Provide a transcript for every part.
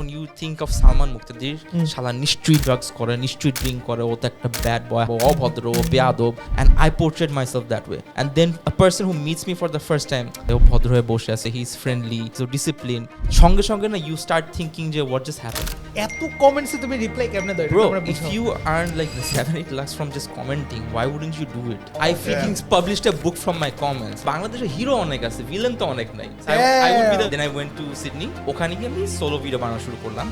when you think of Salman Muqtadir, শালা নিশ্চয়ই drugs করে, নিশ্চয়ই ড্রিঙ্ক করে, ও তো একটা ব্যাড বয়, অভদ্র, বেয়াদব, and I portrayed myself that way. And then a person who meets me for the first time, ও ভদ্র হয়ে বসে আছে, he is friendly, so disciplined, সঙ্গে সঙ্গে না you start thinking যে what just happened. এত কমেন্টসে তুমি রিপ্লাই কেমনে দাও? Bro, if you earn like 7-8 lakhs from just commenting, why wouldn't you do it? I freaking published a book from my comments. বাংলাদেশে হিরো অনেক আছে, ভিলেন তো অনেক নাই. I would be then I went to Sydney. ওখানে গিয়ে আমি solo video বানানো শুরু করলাম.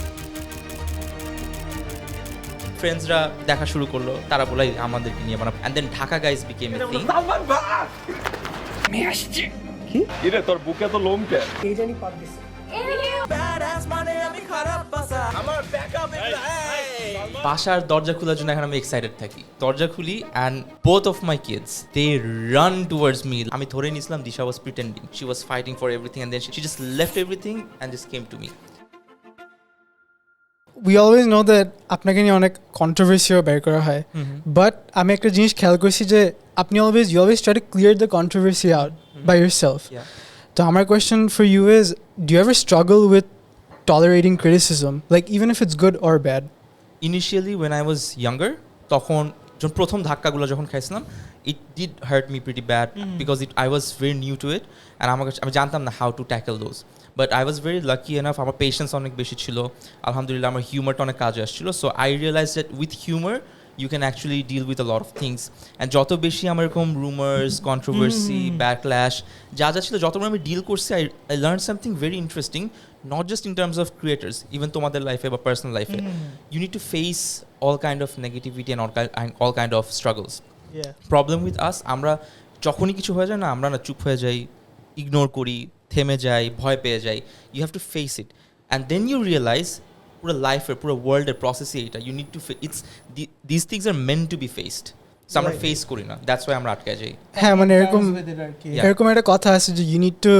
ফ্রেন্ডসরা দেখা শুরু করলো, তারা বলে আমাদেরকে নিয়ে বানাবো, and then Dhaka guys became a thing. আমি আসছি কি রে তোর বুকে তো লোম কে এই জানি পার দিছে বাসার দরজা খোলার জন্য এখন আমি এক্সাইটেড থাকি, দরজা খুলি and both of my kids they run towards me. আমি ধরে নিয়েছিলাম Disha was pretending, she was fighting for everything, and then she just left everything and just came to me. We always know that আপনাকে নিয়ে অনেক কন্ট্রোভার্সিও বের করা হয়, but আমি একটা জিনিস খেয়াল করছি যে আপনি you always try to clear the controversy out by yourself. So my question for you is, do you ever struggle with tolerating criticism, like even if it's good or bad? Initially when I was younger, তখন যখন প্রথম ধাক্কাগুলো যখন খাইছিলাম, it did hurt me pretty bad because I was very new to it, and আমি জানতাম না how to tackle those. But I was very lucky enough, আমার patience অনেক বেশি ছিল, আলহামদুলিল্লাহ আমার হিউমারটা অনেক কাজে আসছিল, so I realized that with humor you can actually deal with a lot of things. And যত বেশি আমার এরকম rumors, controversy, backlash যা ছিল, যতবার আমি ডিল করছি, I learned something very interesting, not just in terms of creators, even তোমাদের লাইফে বা পার্সোনাল লাইফে, you need to face all kind of negativity and all kind of struggles. Problem with us, আমরা যখনই কিছু হয়ে যায় না, আমরা না চুপ হয়ে যাই, ইগনোর করি, থেমে যাই, ভয় পেয়ে যাই. You have to face it, and then you realize পুরো লাইফের পুরো ওয়ার্ল্ডের প্রসেসই এটা, you need to these things are meant to be faced. So আমরা ফেস করি না, that's why আমরা আটকে যাই. হ্যাঁ, মানে এরকম একটা কথা আছে যে you need to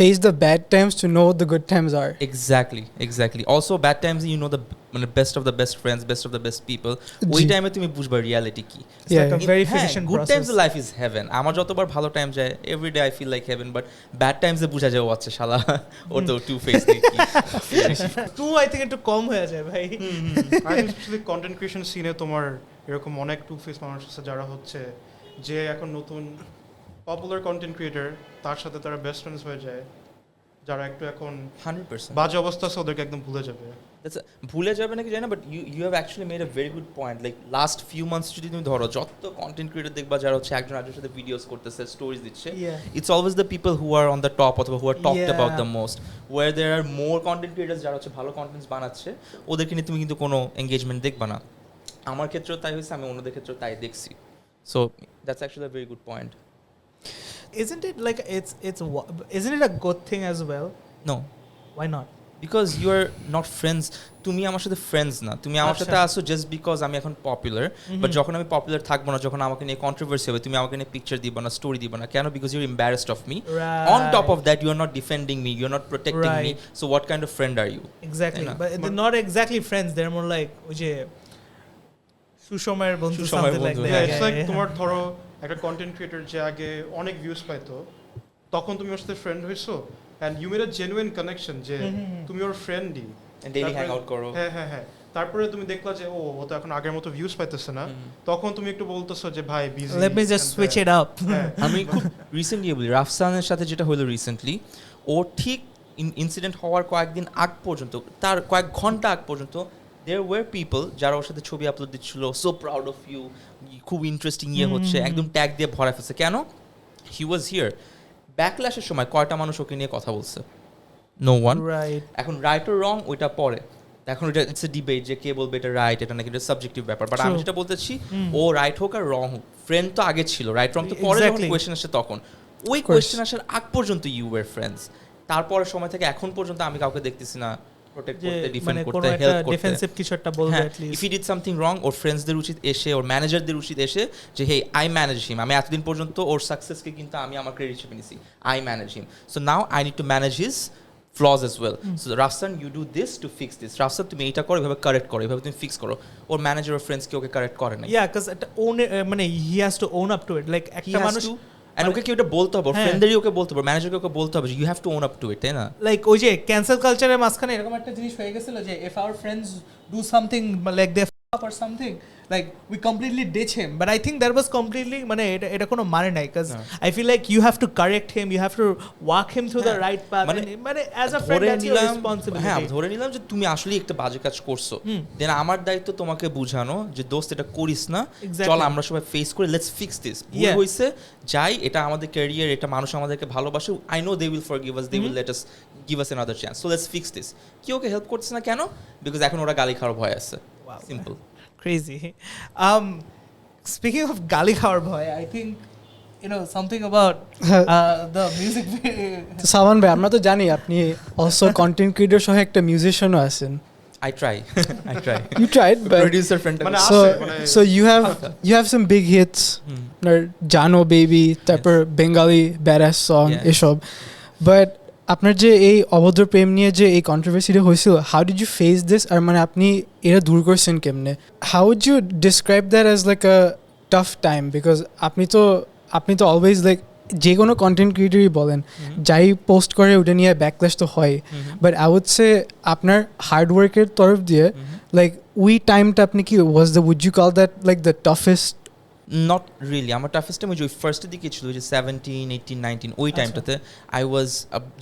face the bad times to know what the good times are. Exactly. Also bad times you know the best of the best friends, best of the best people. ওই টাইমে তুমি বুঝবা reality কি. It's like a verification process. Good times of life is heaven. আমার যতবার ভালো time যায়, every day I feel like heaven, but bad times এ বুঝা যায় ও আচ্ছা শালা ওর তো two face নাকি. তুই I think একটু কম হয়ে যায় ভাই. আর স্পেশালি কন্টেন্ট ক্রিয়েশন সিনে তোমার এরকম অনেক টু ফেস মানুষ আছে যারা হচ্ছে যে এখন নতুন পপুলার কন্টেন্ট ক্রিয়েটর, তার সাথে তারা বেস্ট ফ্রেন্ডস হয়ে যায়, যারা একটু এখন 100% বাজে অবস্থা আছে ওদেরকে একদম ভুলে যাবে। ভুলে যাবে নাকি জানি না, but you have actually made a very good point. Like last few months যদি তুমি ধরো, যত কন্টেন্ট ক্রিয়েটর দেখবা যারা হচ্ছে একজন আরেকজনের সাথে ভিডিওস করতেছে, স্টোরিজ দিচ্ছে, it's always the people who are on the top অথবা who are talked about the most, where there are more content creators যারা হচ্ছে ভালো কন্টেন্টস বানাচ্ছে, ওদেরকে নিয়ে তুমি কিন্তু কোনো এঙ্গেজমেন্ট দেখবা না. আমার ক্ষেত্রেও তাই হয়েছে, আমি অন্যদের ক্ষেত্রেও তাই দেখছি. So that's actually a very good point. Isn't it like isn't it a good thing as well? No. Why not? Because you are not friends. তুমি আমার সাথে ফ্রেন্ডস না, তুমি আমার সাথে আসো জাস্ট বিকজ আমি এখন পপুলার, বাট যখন আমি পপুলার থাকবো না, যখন আমাকে নিয়ে কন্ট্রোভার্সি হবে, তুমি আমাকে নিয়ে পিকচার দিবা না, স্টোরি দিবা না, কেন? Because you are embarrassed of me. On top of that you are not defending me, you are not protecting me, so what kind of friend are you? Exactly, but they're not exactly friends, they're more like ওই যে সুসময়ের বন্ধু, something like that. It's like তোমার ধরো একটা content creator যে আগে অনেক views পাইতো, তখন তুমি ওর সাথে ফ্রেন্ড হইছো and you made a genuine connection যে তুমি ওর ফ্রেন্ডই and daily hang out করো. হ্যাঁ তারপরে তুমি দেখলা যে ও তো এখন আগের মতো ভিউজ পাইতেছে না, তখন তুমি একটু বলতেছো যে ভাই busy, let me just switch it up. আমি খুব রিসেন্টলি বলি, রাফসানের সাথে যেটা হলো রিসেন্টলি, ও ঠিক ইনসিডেন্ট হওয়ার কয়েকদিন আগ পর্যন্ত, তার কয়েক ঘন্টা আগ পর্যন্ত there were people যারা ওর সাথে ছবি আপলোড দিচ্ছিল, so proud of you, খুব ইন্টারেস্টিং হচ্ছে, একদম ট্যাগ দিয়ে ভরা ফেলছে, কেন? he was here. ব্যাকল্যাশের সময় কয়টা মানুষ ওকে নিয়ে কথা বলছে? no one. Right. এখন রাইট অর রং ওইটা পরে, এখন এটা ইটস এ ডিবেট যে কে বলবে এটা রাইট, এটা নাকি এটা সাবজেক্টিভ ব্যাপার, বাট আমি যেটা বলতেছি, ও রাইট হোক আর রং হোক, ফ্রেন্ড তো আগে ছিল, রাইট রং তো পরে যখন কোয়েশ্চেন আসে তখন, ওই কোয়েশ্চেন আসার আগ পর্যন্ত ইউ ওয়ার ফ্রেন্ডস, তারপরের সময় থেকে এখন পর্যন্ত আমি কাউকে দেখতেছি না প্রোটেক্ট করতে, ডিফেন্ড করতে, হেল্প করতে, ডিফেন্সিভ কিছু একটা বলবে at least. if he did something wrong, ওর ফ্রেন্ডসদের উচিত এসে, ওর ম্যানেজারদের উচিত এসে যে হে আই ম্যানেজ হিম, আমি এতদিন পর্যন্ত ওর সাকসেসকে কিন্তু আমি আমার ক্রেডিট হিসেবে নিছি, I manage him, so now I need to manage his flaws as well. So Rafsan, you do this to fix this. Rafsan, তুমি এটা করো, এভাবে কারেক্ট করো, এভাবে তুমি ফিক্স করো. ওর ম্যানেজার ও ফ্রেন্ডস কে ওকে কারেক্ট করে না. Yeah, cuz মানে he has to own up to it. Like একটা মানুষ And ওকে কি ওটা বলতে হবে, হ্যাঁ। ফ্রেন্ডদেরই ওকে বলতে হবে, ম্যানেজারকে ওকে বলতে হবে, you have to own up to it, তাই না? লাইক ওই যে ক্যান্সেল কালচারের মাঝখানে এরকম একটা জিনিস হয়ে গেছিল যে if our friends do something like they up or something like we completely ditch him, but I think that was completely মানে এটা কোনো মানে নাই, cuz I feel like you have to correct him, you have to walk him through the right path, মানে as a friend that's your responsibility. হ্যাঁ, ধরে নিলাম যে তুমি আসলে একটা বাজে কাজ করছো, দেন আমার দায়িত্ব তোমাকে বুঝানো যে দোস্ত এটা করিস না, চল আমরা সবাই ফেস করে লেটস ফিক্স দিস, ভুল হইছে যাই, এটা আমাদের ক্যারিয়ার, এটা মানুষ আমাদেরকে ভালোবাসে, I know they will forgive us, they will let us give us another chance, so let's fix this. কি ওকে হেল্প করছে না কেন? বিকজ এখন ওরা গালি খাওয়ার ভয় আছে, simple. Crazy. Speaking of gali khawar bhoy, I think you know something about the music video. Salman ভাই, আমরা তো জানি আপনি অলসো কন্টেন্ট ক্রিয়েটর সহ একটা মিউজিশিয়ানও আছেন। I try. You tried, but Producer friend. so you have some big hits, Jano Baby, তারপর Bengali badass song এসব, বাট আপনার যে এই অভদ্র প্রেম নিয়ে যে এই কন্ট্রোভার্সিটা হয়েছিল, how did you face this, আর মানে আপনি এটা দূর করছেন কেমনে? How would you describe that as like a tough time? Because আপনি তো অলওয়েজ লাইক যে কোনো কন্টেন্ট ক্রিয়েটরই বলেন, যাই পোস্ট করে ওটা নিয়ে ব্যাকল্যাশ তো হয়, বাট আই উড সে আপনার হার্ডওয়ার্কের তরফ দিয়ে লাইক ওই টাইমটা আপনি কি would you call that like the toughest? Not really, আমার টাফেস্ট টাইম ওই ফার্স্টের দিকে ছিল, যে 17, 18, 19 ওই টাইমটাতে আই ওয়াজ,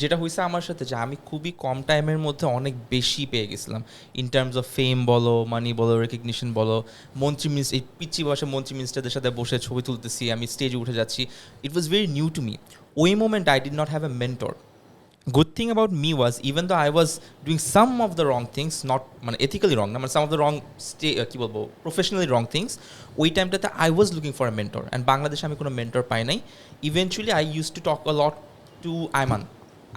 যেটা হয়েছে আমার সাথে যে আমি খুবই কম টাইমের মধ্যে অনেক বেশি পেয়ে গেছিলাম ইন টার্মস অফ ফেম বলো, মানি বলো, রেকগনিশন বলো, মন্ত্রী মিনিস্টার, এই পিচ্ছি বসে মন্ত্রী মিনিস্টারদের সাথে বসে ছবি তুলতেছি, আমি স্টেজে উঠে যাচ্ছি, it was very new to me. ওই moment I did not have a mentor. Good thing about me was, even though I was doing some of the wrong things, not ethically wrong, some of the wrong professionally wrong things, ওই টাইমটাতে I was looking for a mentor, and বাংলাদেশে আমি কোনো mentor পাই নাই। Eventually I used to talk a lot to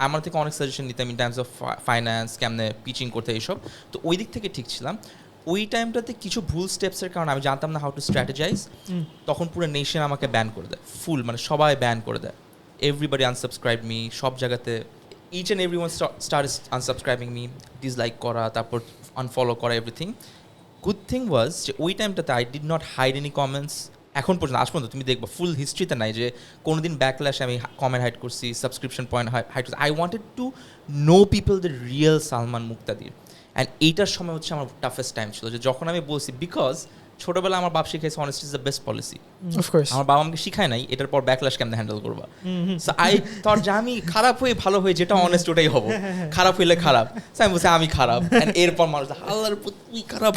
আমার থেকে অনেক suggestion নিতাম ইন টার্মস অফ ফাইন্যান্স, কেমনে পিচিং করতে, এইসব। তো ওই দিক থেকে ঠিক ছিলাম। ওই টাইমটাতে কিছু ভুল স্টেপসের কারণে আমি জানতাম না হাউ টু স্ট্র্যাটেজাইজ, তখন পুরো নেশন আমাকে ব্যান করে দেয়, ফুল মানে সবাই ব্যান করে দেয়, এভরিবডি আনসাবস্ক্রাইব মি, সব জায়গাতে each and everyone started unsubscribing me, dislike kora, তারপর unfollow kora, everything. Good thing was যে ওই টাইমটাতে I did not hide any comments, এখন পর্যন্ত আজ পর্যন্ত তুমি দেখবা ফুল হিস্ট্রিতে নাই যে কোনোদিন ব্যাকল্যাশ আমি কমেন্ট হাইড করছি, সাবস্ক্রিপশন পয়েন্ট হাইড করছি। I wanted to know people the real Salman Muqtadir, and এইটার সময় হচ্ছে আমার টাফেস্ট টাইম ছিল, যে যখন আমি বলছি, বিকজ ছোটবেলা আমার বাপ শিখাইছে honesty is the best policy. আমার বাবা আমাকে শিখায় নাই এটার পর ব্যাকল্যাশ কেমনে হ্যান্ডেল করবা। সো আই থট যে আমি খারাপ হয়ে ভালো হয়ে যেটা অনেস্ট ওটাই হবো, খারাপ হইলে খারাপ। সো আমি বলছি আমি খারাপ, এরপর মানুষ আল্লাহর তুই খারাপ,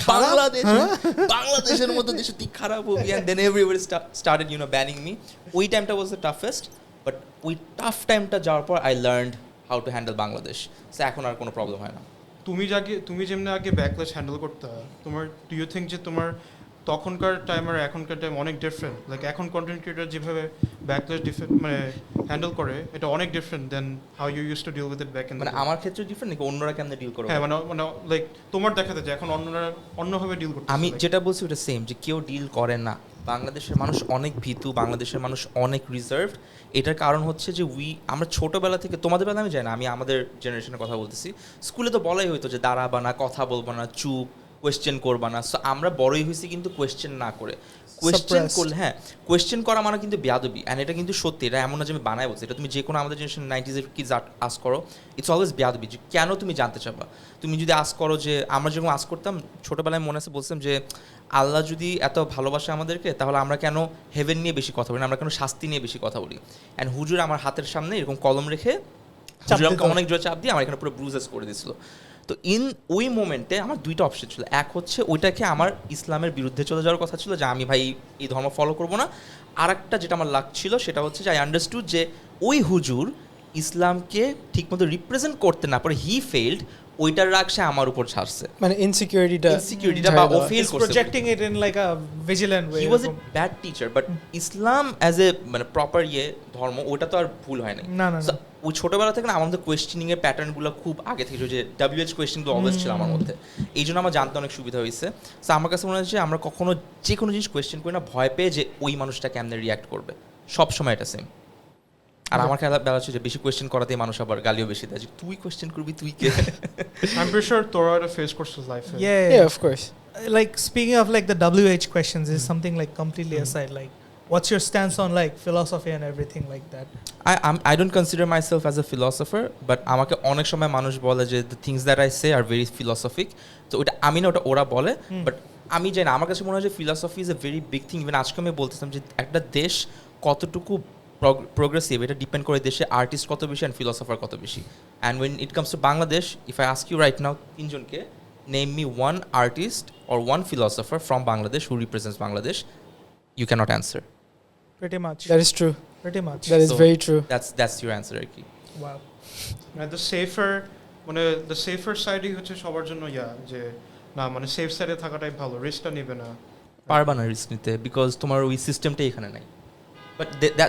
বাংলাদেশের মতো দেশে তুই খারাপ হবি, and then everybody started banning me. ওই টাইমটা ওয়াজ দ্য টাফেস্ট, বাট ওই টাফ টাইমটা যাওয়ার পর I learned how to handle Bangladesh. So এখন আর কোনো প্রবলেম হয় না। তুমি যেমনি আগে ব্যাকল্যাশ হ্যান্ডেল করতে, তোমার ডু ইউ থিঙ্ক যে তোমার তখনকার টাইম আর এখনকার টাইম অনেক ডিফারেন্ট? লাইক এখন কন্টেন্ট ক্রিয়েটর যেভাবে ব্যাকল্যাশ মানে হ্যান্ডেল করে, এটা অনেক different than how you used to deal with it back in. মানে আমার ক্ষেত্রে ডিফারেন্ট নাকি অন্যরা কেমনে ডিল করে? হ্যাঁ, মানে লাইক তোমার দেখাতে যে এখন অন্যরা অন্যভাবে ডিল করতে। আমি যেটা বলছি ওটা সেম, যে কেউ ডিল করে না। বাংলাদেশের মানুষ অনেক ভীতু, বাংলাদেশের মানুষ অনেক রিজার্ভড। এটার কারণ হচ্ছে যে আমরা ছোটোবেলা থেকে, তোমাদের বেলা আমি জানি না, আমি আমাদের জেনারেশনের কথা বলতেছি, স্কুলে তো বলাই হইতো যে দাঁড়াবা না, কথা বলবা না, চুপ, কোয়েশ্চেন করবা না। সো আমরা বড়ই হয়েছি কিন্তু কোয়েশ্চেন না করে। কোয়েশ্চেন করলে, হ্যাঁ, কোয়েশ্চেন করা মানে কিন্তু বেয়াদবি, অ্যান্ড এটা কিন্তু সত্যি, এটা এমন না যে আমি বানাই বলছি, এটা তুমি যে কোনো আমাদের জেনারেশন 90s কিডস আস করো, ইটস অলওয়েজ বেয়াদবি, যে কেন তুমি জানতে চাবা। তুমি যদি আস করো, যে আমরা যেরকম আস করতাম ছোটোবেলায়, মনে আছে বলছিলাম যে আল্লাহ যদি এত ভালোবাসে আমাদেরকে, তাহলে আমরা কেন হেভেন নিয়ে বেশি কথা বলি না, আমরা কেন শাস্তি নিয়ে বেশি কথা বলি। অ্যান্ড হুজুর আমার হাতের সামনে এরকম কলম রেখে অনেক জোরে চাপ দিয়ে আমার এখানে পুরো ব্রুজেস করে দিয়েছিল। তো ওই মোমেন্টে আমার দুইটা অপশন ছিল। এক হচ্ছে ওইটাকে আমার ইসলামের বিরুদ্ধে চলে যাওয়ার কথা ছিল, যে আমি ভাই এই ধর্ম ফলো করবো না। আর একটা যেটা আমার লাগ ছিল সেটা হচ্ছে যে আই আন্ডারস্টুড যে ওই হুজুর ইসলামকে ঠিকমতো রিপ্রেজেন্ট করতে না পারে, হি ফেইলড, ওইটার রাগ সে আমার উপর ছাড়ছে, মানে ইনসিকিউরিটিটা বা ও ফেল করছে, projecting it in like a vigilant way. He was a bad teacher, but Islam as a মানে প্রপার ধর্ম, ওটা তো আর ভুল হয় নাই। না ওই ছোটোবেলা থেকে না আমাদের কোয়েশ্চেনিং এর প্যাটার্নগুলো খুব আগে থেকে, যে WH কোয়েশ্চেনগুলো অলওয়েজ ছিল আমার মধ্যে, এই জন্য আমার জানতে অনেক সুবিধা হয়েছে। সো আমার কাছে মনে হচ্ছে আমরা কখনো যে কোনো জিনিস কোয়েশ্চেন করি না ভয় পেয়ে, যে ওই মানুষটা কেমনে রিয়াক্ট করবে, সব সময় এটা সেম। আর আমার খেলা বেলা হচ্ছে যে বেশি কোয়েশ্চেন করাতেই মানুষ আবার গালিও বেশি দেয়, যে তুই কোয়েশ্চেন করবি, তুই কে। I'm pretty sure তোরা এটা ফেস করছিস লাইফে। Yeah, of course. Like speaking of like the WH questions is something like completely aside. Like what's your stance on like philosophy and everything like that? I don't consider myself as a philosopher, but আমাকে অনেক সময় মানুষ বলে যে the things that I say are very philosophic. তো ওটা আমি না, ওটা ওরা বলে, বাট আমি জানি না, আমার কাছে মনে হয় যে philosophy is a very big thing. Even আজকে আমি বলতেছিলাম যে একটা দেশ কতটুকু progressive এটা ডিপেন্ড করে দেশে আর্টিস্ট কত বেশি অ্যান্ড ফিলোসফার কত বেশি. And when it comes to Bangladesh, if I ask you right now তিনজনকে name me one artist or one philosopher from Bangladesh who represents Bangladesh, you cannot answer. Pretty much. That is true. Pretty much. That is So, very true. That's your answer আর কি. Wow. মানে the shepherd সাইডই হচ্ছে সবার জন্য যে না মানে safe সাইডে থাকাটাই ভালো, রিস্কটা নেবে না, পারবা না রিস্ক নিতে, বিকজ তোমার ওই সিস্টেমটাই এখানে নাই. But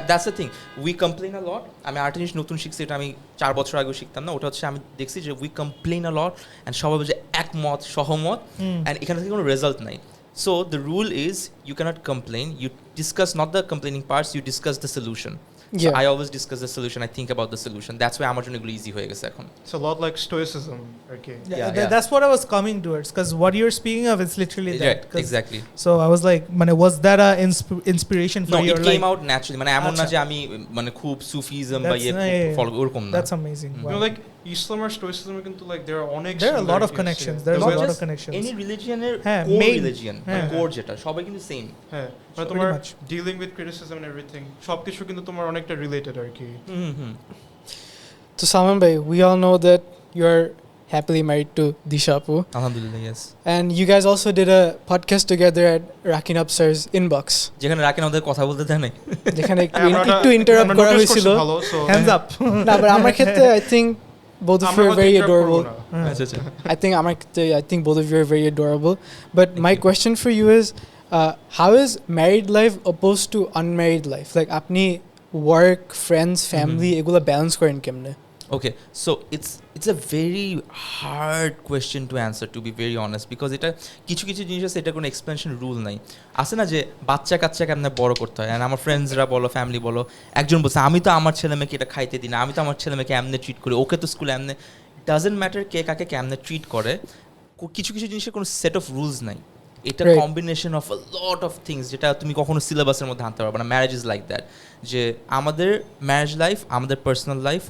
that's the thing, we complain a lot. আমি আরেকটা জিনিস নতুন শিখছি, এটা আমি 4 বছর আগেও শিখতাম না. ওটা হচ্ছে আমি দেখছি যে we complain a lot and সবাই যে একমত সহমত, অ্যান্ড এখানে থেকে কোনো রেজাল্ট নাই. So the rule is you can't complain, you discuss not the complaining parts, you discuss the solution. So Yeah. I always discuss the solution, I think about the solution. That's why আমার জন্য এগুলো easy হয়ে গেছে এখন. It's a lot like stoicism আর কি. Yeah. That's what I was coming towards, because what you're speaking of is literally that. Right, 'Cause- exactly. So I was like, was that a inspiration for No, your it life? came out naturally. মানে এমন না আচ্ছা. যে আমি মানে খুব Sufism বা That's- yeah. Follow ওরকম না. That's amazing. You Wow. know, like Islam R stoicism কিন্তু like there are অনেক There are a lot of similarities, connections. yeah. There's Not a lot just of connections. any religioner হ্যাঁ, core main. religion, হ্যাঁ, core যেটা সবাই কিন্তু same. হ্যাঁ মানে Pretty তোমার much. dealing with criticism and everything সবকিছু কিন্তু তোমার অনেকটা related আর কি. So Salman bhai, we all know that you're happily married to Disha Apu, আলহামদুলিল্লাহ, yes. and you guys also did a podcast together at Rockin' Upstairs Inbox. যেখানে রাখেন ওদের কথা বলতে দেয় নাই. যেখানে একটু আমরা ওটা- একটু interrupt আমরা করা notice হয়েছিল। করছি ভালো, so- Hands up. না, but আমার ক্ষেত্রে I think both of আমরা you are হয়তো very interrupt করবো adorable. না। আচ্ছা আচ্ছা. I think both of you are very adorable. But Thank my you. question for you is, how is married life opposed to unmarried life? Like আপনি work, friends, family এগুলা balance করেন কেমনে? Okay, so it's a very hard question to answer, to be very honest, because এটা কিছু কিছু জিনিস আছে, এটা কোনো এক্সপ্লেনেশন রুল নাই. আছে না যে বাচ্চা কাচ্চা কেমনে বড় করতে হয়, আমার ফ্রেন্ডসরা বলো, ফ্যামিলি বলো, একজন বলছে আমি তো আমার ছেলে মেয়েকে এটা খাইতে দিই না, আমি তো আমার ছেলে মেয়েকে এমনি ট্রিট করি, ওকে তো স্কুলে এমনি, ডাজেন্ট ম্যাটার কে কাকে কেমনে ট্রিট করে, কিছু কিছু জিনিসের কোনো সেট অফ রুলস নাই. এটা Right. Combination of a lot of things যেটা তুমি কখনো সিলেবাসের মধ্যে আনতে পারবে না. ম্যারেজ ইজ লাইক দ্যাট, যে আমাদের ম্যারেজ লাইফ, আমাদের পার্সোনাল লাইফ,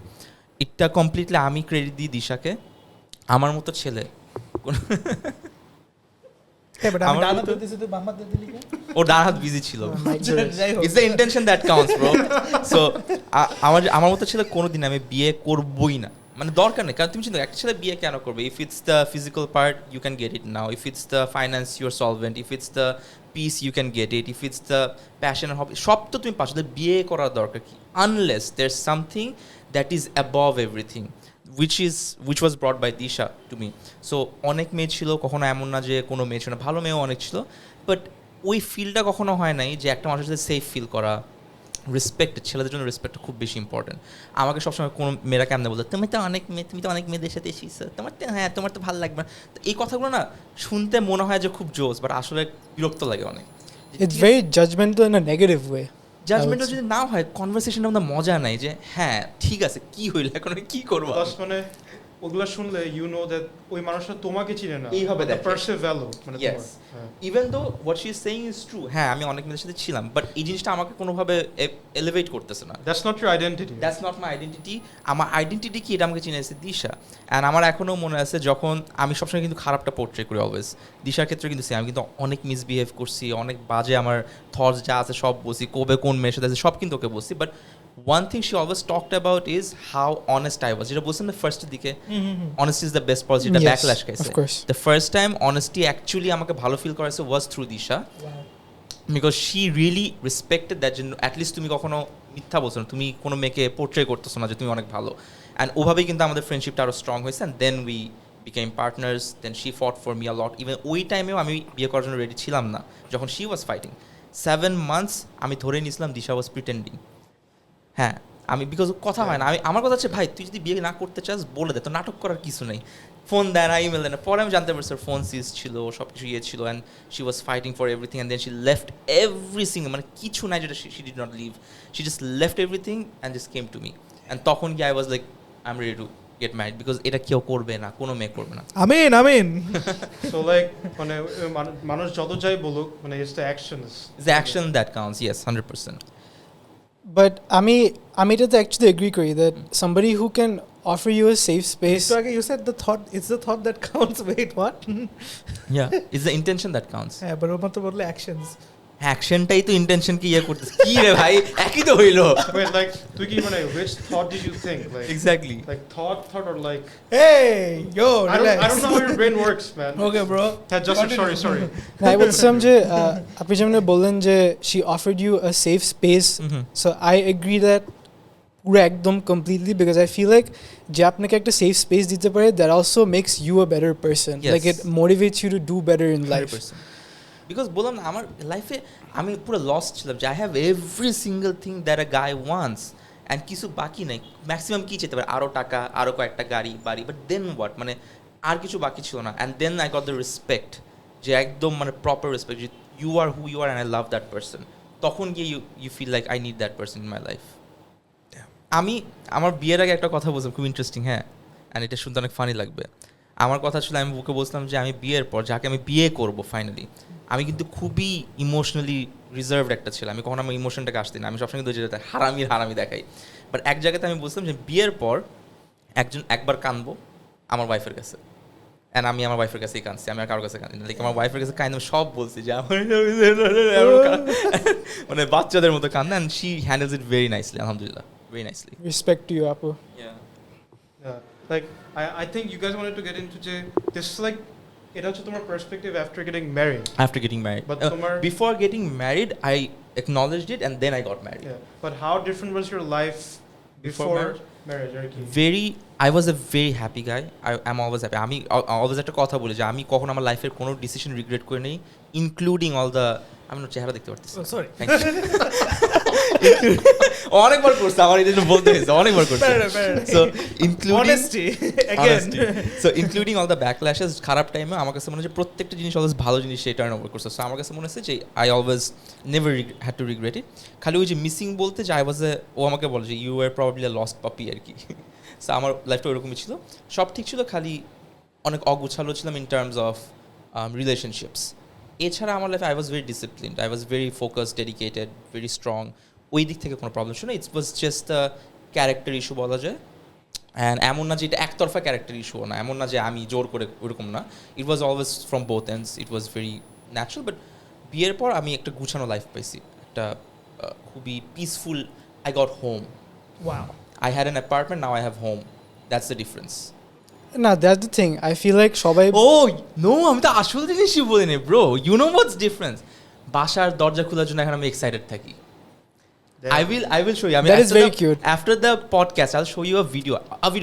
এটা কমপ্লিটলি আমি ক্রেডিট দিই দিশাকে. আমার মতো ছেলে Yeah, but আমি আমার ডানা মতো- দিতেছি, তুই বাম হাত দিয়ে দিলি কেন? ওর ডান হাত বিজি ছিল. যাই হোক। It's the intention that counts bro. So আমার মতো ছেলে কোনোদিন আমি বিয়ে করবই না, মানে দরকার নেই. কারণ তুমি চিন্তা একটা ছেলে বিয়ে কেন করবে? If it's the physical part you can get it now, if it's the finance you're solvent, if it's the peace you can get it, if it's the passion hobby, সব তো তুমি পাচ্ছ, বিয়ে করার দরকার কি? Unless there something that is above everything, which was brought by Disha to me. So অনেক মেয়ে ছিল, কখনো এমন না যে কোনো মেয়ে ছিল না, ভালো মেয়েও অনেক ছিল, বাট ওই ফিলটা কখনো হয় নাই যে একটা মানুষের সাথে সেফ ফিল করা, রেসপেক্ট, ছেলেদের জন্য রেসপেক্টটা খুব বেশি ইম্পর্টেন্ট. আমাকে সবসময় কোনো মেয়েরা কেমন বলতো, তুমি তো অনেক মেয়েদের সাথে এসেছো, তোমার তো ভালো লাগবে না. তো এই কথাগুলো না শুনতে মনে হয় যে খুব জোস, বাট আসলে বিরক্ত লাগে অনেক. It's very judgmental in a negative way. Judgemental যদি না হয়, কনভারসেশনটা আমাদের মজা নাই, যে হ্যাঁ ঠিক আছে কি হইল এখন আমি কি করবো. Plus মানে ওগুলা শুনলে you know that ওই মানুষটা তোমাকে চিনে না, এইভাবে the দেখে। perceived value মানে Yes. তোমার। হ্যাঁ। Even though what she is saying is true, হ্যাঁ আমি অনেক মেয়েদের সাথে ছিলাম, বাট এই জিনিসটা আমাকে কোনোভাবে এলিভেট করতেছে না. That's not your identity. That's not my identity. আমার আইডেন্টিটি কি, এটা আমাকে চিনে এসেছে দিশা. অ্যান্ড আমার এখনও মনে আছে যখন আমি সবসময় কিন্তু খারাপটা পোর্ট্রে করি অলওয়েজ, দিশার ক্ষেত্রে কিন্তু আমি কিন্তু অনেক মিসবিহেভ করছি, অনেক বাজে আমার থটস যা আছে সব বলছি, কবে কোন মেয়ের সাথে আছে সব কিন্তু ওকে বলছি. But one thing she always talked about is how honest I was. যেটা বলছেন না ফার্স্টের দিকে, honesty is the best policy, এটা Yes, ব্যাকল্যাশ খাইছে. of course. The first time honesty actually আমাকে ভালো ফিল করাইছে was through Disha, because she really respected that, at least তুমি কখনো মিথ্যা বলছো না, তুমি কোনো মেয়েকে পোর্ট্রে করতেছো না যে তুমি অনেক ভালো. অ্যান্ড ওভাবেই কিন্তু আমাদের ফ্রেন্ডশিপটা আরও স্ট্রং হয়েছে, and then we became partners, then she fought for me a lot. Even ওই টাইমেও আমি বিয়ে করার জন্য রেডি ছিলাম না, যখন she was fighting. 7 months আমি ধরে নিয়েছিলাম Disha was pretending. হ্যাঁ আমি বিকজ কথা হয় না, আমার কথা হচ্ছে ভাই তুই যদি বিয়ে না করতে চাস বলে দে, তো নাটক করার কিছু নেই. ফোন দেয় না, ইমেল দেয় না. পরে আমি জানতে পারছি ওর ফোন সিজ ছিল, সব কিছু ইয়ে ছিল, and she was fighting for everything, and then she left every single, মানে কিছু নাই যেটা she did not leave, she just left everything and just came to me, and তখন গিয়ে I was like I am ready to get married because এটা কেউ করবে না, কোনো মেয়ে করবে না। আমিন সো লাইক মানে মানুষ যত যাই বলুক মানে it's the actions, It's the action that counts, yes, 100%. But আমি এটাতে actually agree করি that somebody who can offer you a safe space. So again, you said it's the thought that counts. Wait, what? Yeah, it's the intention that counts. হ্যাঁ, but ওর মতো বললে actions. অ্যাকশনটাই তো ইন্টেনশনকে ইয়ে করতেছে। কি রে ভাই, একই তো হইলো। ওয়েট লাইক তুই কি মানে which thought did you think like Exactly. like thought or like Hey, yo, relax. I don't know how your brain works man. Okay, bro. Yeah, just sorry না, I would say যে আপনি যেমন বললেন যে she offered you a safe space. So I agree that পুরো একদম completely, because I feel like যে আপনাকে একটা safe space দিতে পারে, that also makes you a better person. Yes. Like it motivates you to do better in life. 100%. Because বললাম না, আমার লাইফে আমি পুরো লস্ট ছিলাম যে I have every single thing that a guy wants, and কিছু বাকি নাই। ম্যাক্সিমাম কী চেতে পারে, আরও টাকা, আরও কয়েকটা গাড়ি বাড়ি, বাট দেন হোয়াট, মানে আর কিছু বাকি ছিল না। And then I got the respect, যে একদম মানে প্রপার রেসপেক্ট, যে you are who you are and I love that person. তখন গিয়ে you feel like I need that person in my life. আমি আমার বিয়ের আগে একটা কথা বলছিলাম, খুব ইন্টারেস্টিং, হ্যাঁ, অ্যান্ড এটা শুনতে অনেক ফানি লাগবে। আমার কথা ছিল, আমি বুকে বলছিলাম যে আমি বিয়ের পর যাকে আমি বিয়ে করবো ফাইনালি, আমি কিন্তু খুবই ইমোশনালি রিজার্ভড একটা ছিল। আমি কখনো আমার ইমোশনটাকে আসতে না, আমি সবসময় কিন্তু যেটা হারামি দেখাই। বাট এক জায়গাতে আমি বলছিলাম যে বিয়ের পর একবার কাঁদবো আমার ওয়াইফের কাছে, অ্যান্ড আমি আমার ওয়াইফের কাছেই কাঁদছি, আমি আর কারোর কাছে কাঁদি না। লাইক আমার ওয়াইফের কাছে কাঁদি, আমি সব বলছি যে আমার মানে বাচ্চাদের মতো কান্না, and she handles it very nicely, আলহামদুলিল্লাহ, very nicely. Respect to you, Apu. Yeah, like I think you guys wanted to get into this is like এটা হচ্ছে তোমার perspective after getting married. After getting married. But before getting married, I acknowledged it and then I got married. Yeah. But how different was your life before marriage? I was a very happy guy. I'm always happy. আমি always একটা কথা বলি যে আমি কখনো আমার লাইফের কোনো ডিসিশন রিগ্রেট করে নেই, ইনক্লুডিং অল দ্য, আমি না চেহারা দেখতে পারতেছি, Sorry. অনেকবার করছে আমার, এই জন্য বলতে হয়েছে, অনেকবার করছে। So including Honesty again. So including all the backlashes, খারাপ টাইমে আমার কাছে মনে হচ্ছে প্রত্যেকটা জিনিস অলওয়েজ ভালো জিনিস সে টার্ন ওভার করছে। সো আমার কাছে মনে হচ্ছে যে I always never had to regret ইট। খালি ওই যে মিসিং বলতে যে ও আমাকে বলে যে you are probably a lost puppy আর কি। সো আমার লাইফটা ওইরকমই ছিল, সব ঠিক ছিল, খালি অনেক অগুছালো ছিলাম ইন টার্মস অফ রিলেশনশিপস। এছাড়া আমার লাইফে I was very disciplined, I was very focused, dedicated, very strong. ওই দিক থেকে কোনো প্রবলেম ছিল না। It was just a character issue বলা যায়। অ্যান্ড এমন না যে এটা একতরফা ক্যারেক্টার ইস্যুও না, এমন না যে আমি জোর করে ওরকম না। It was always from both ends, it was very natural. But বিয়ের পর আমি একটা গুছানো লাইফ পাইছি, একটা খুবই peaceful. I got home, Wow. I had an apartment, now I have home. That's the difference. না, that's the thing. I feel like সবাই Oh, no, আমি তো আসল জিনিসই বলিনি, bro. You know what's difference? বাসার দরজা খোলার জন্য এখন আমি এক্সাইটেড থাকি। I will show you. I mean, That is very cute. After the podcast, I'll show you a video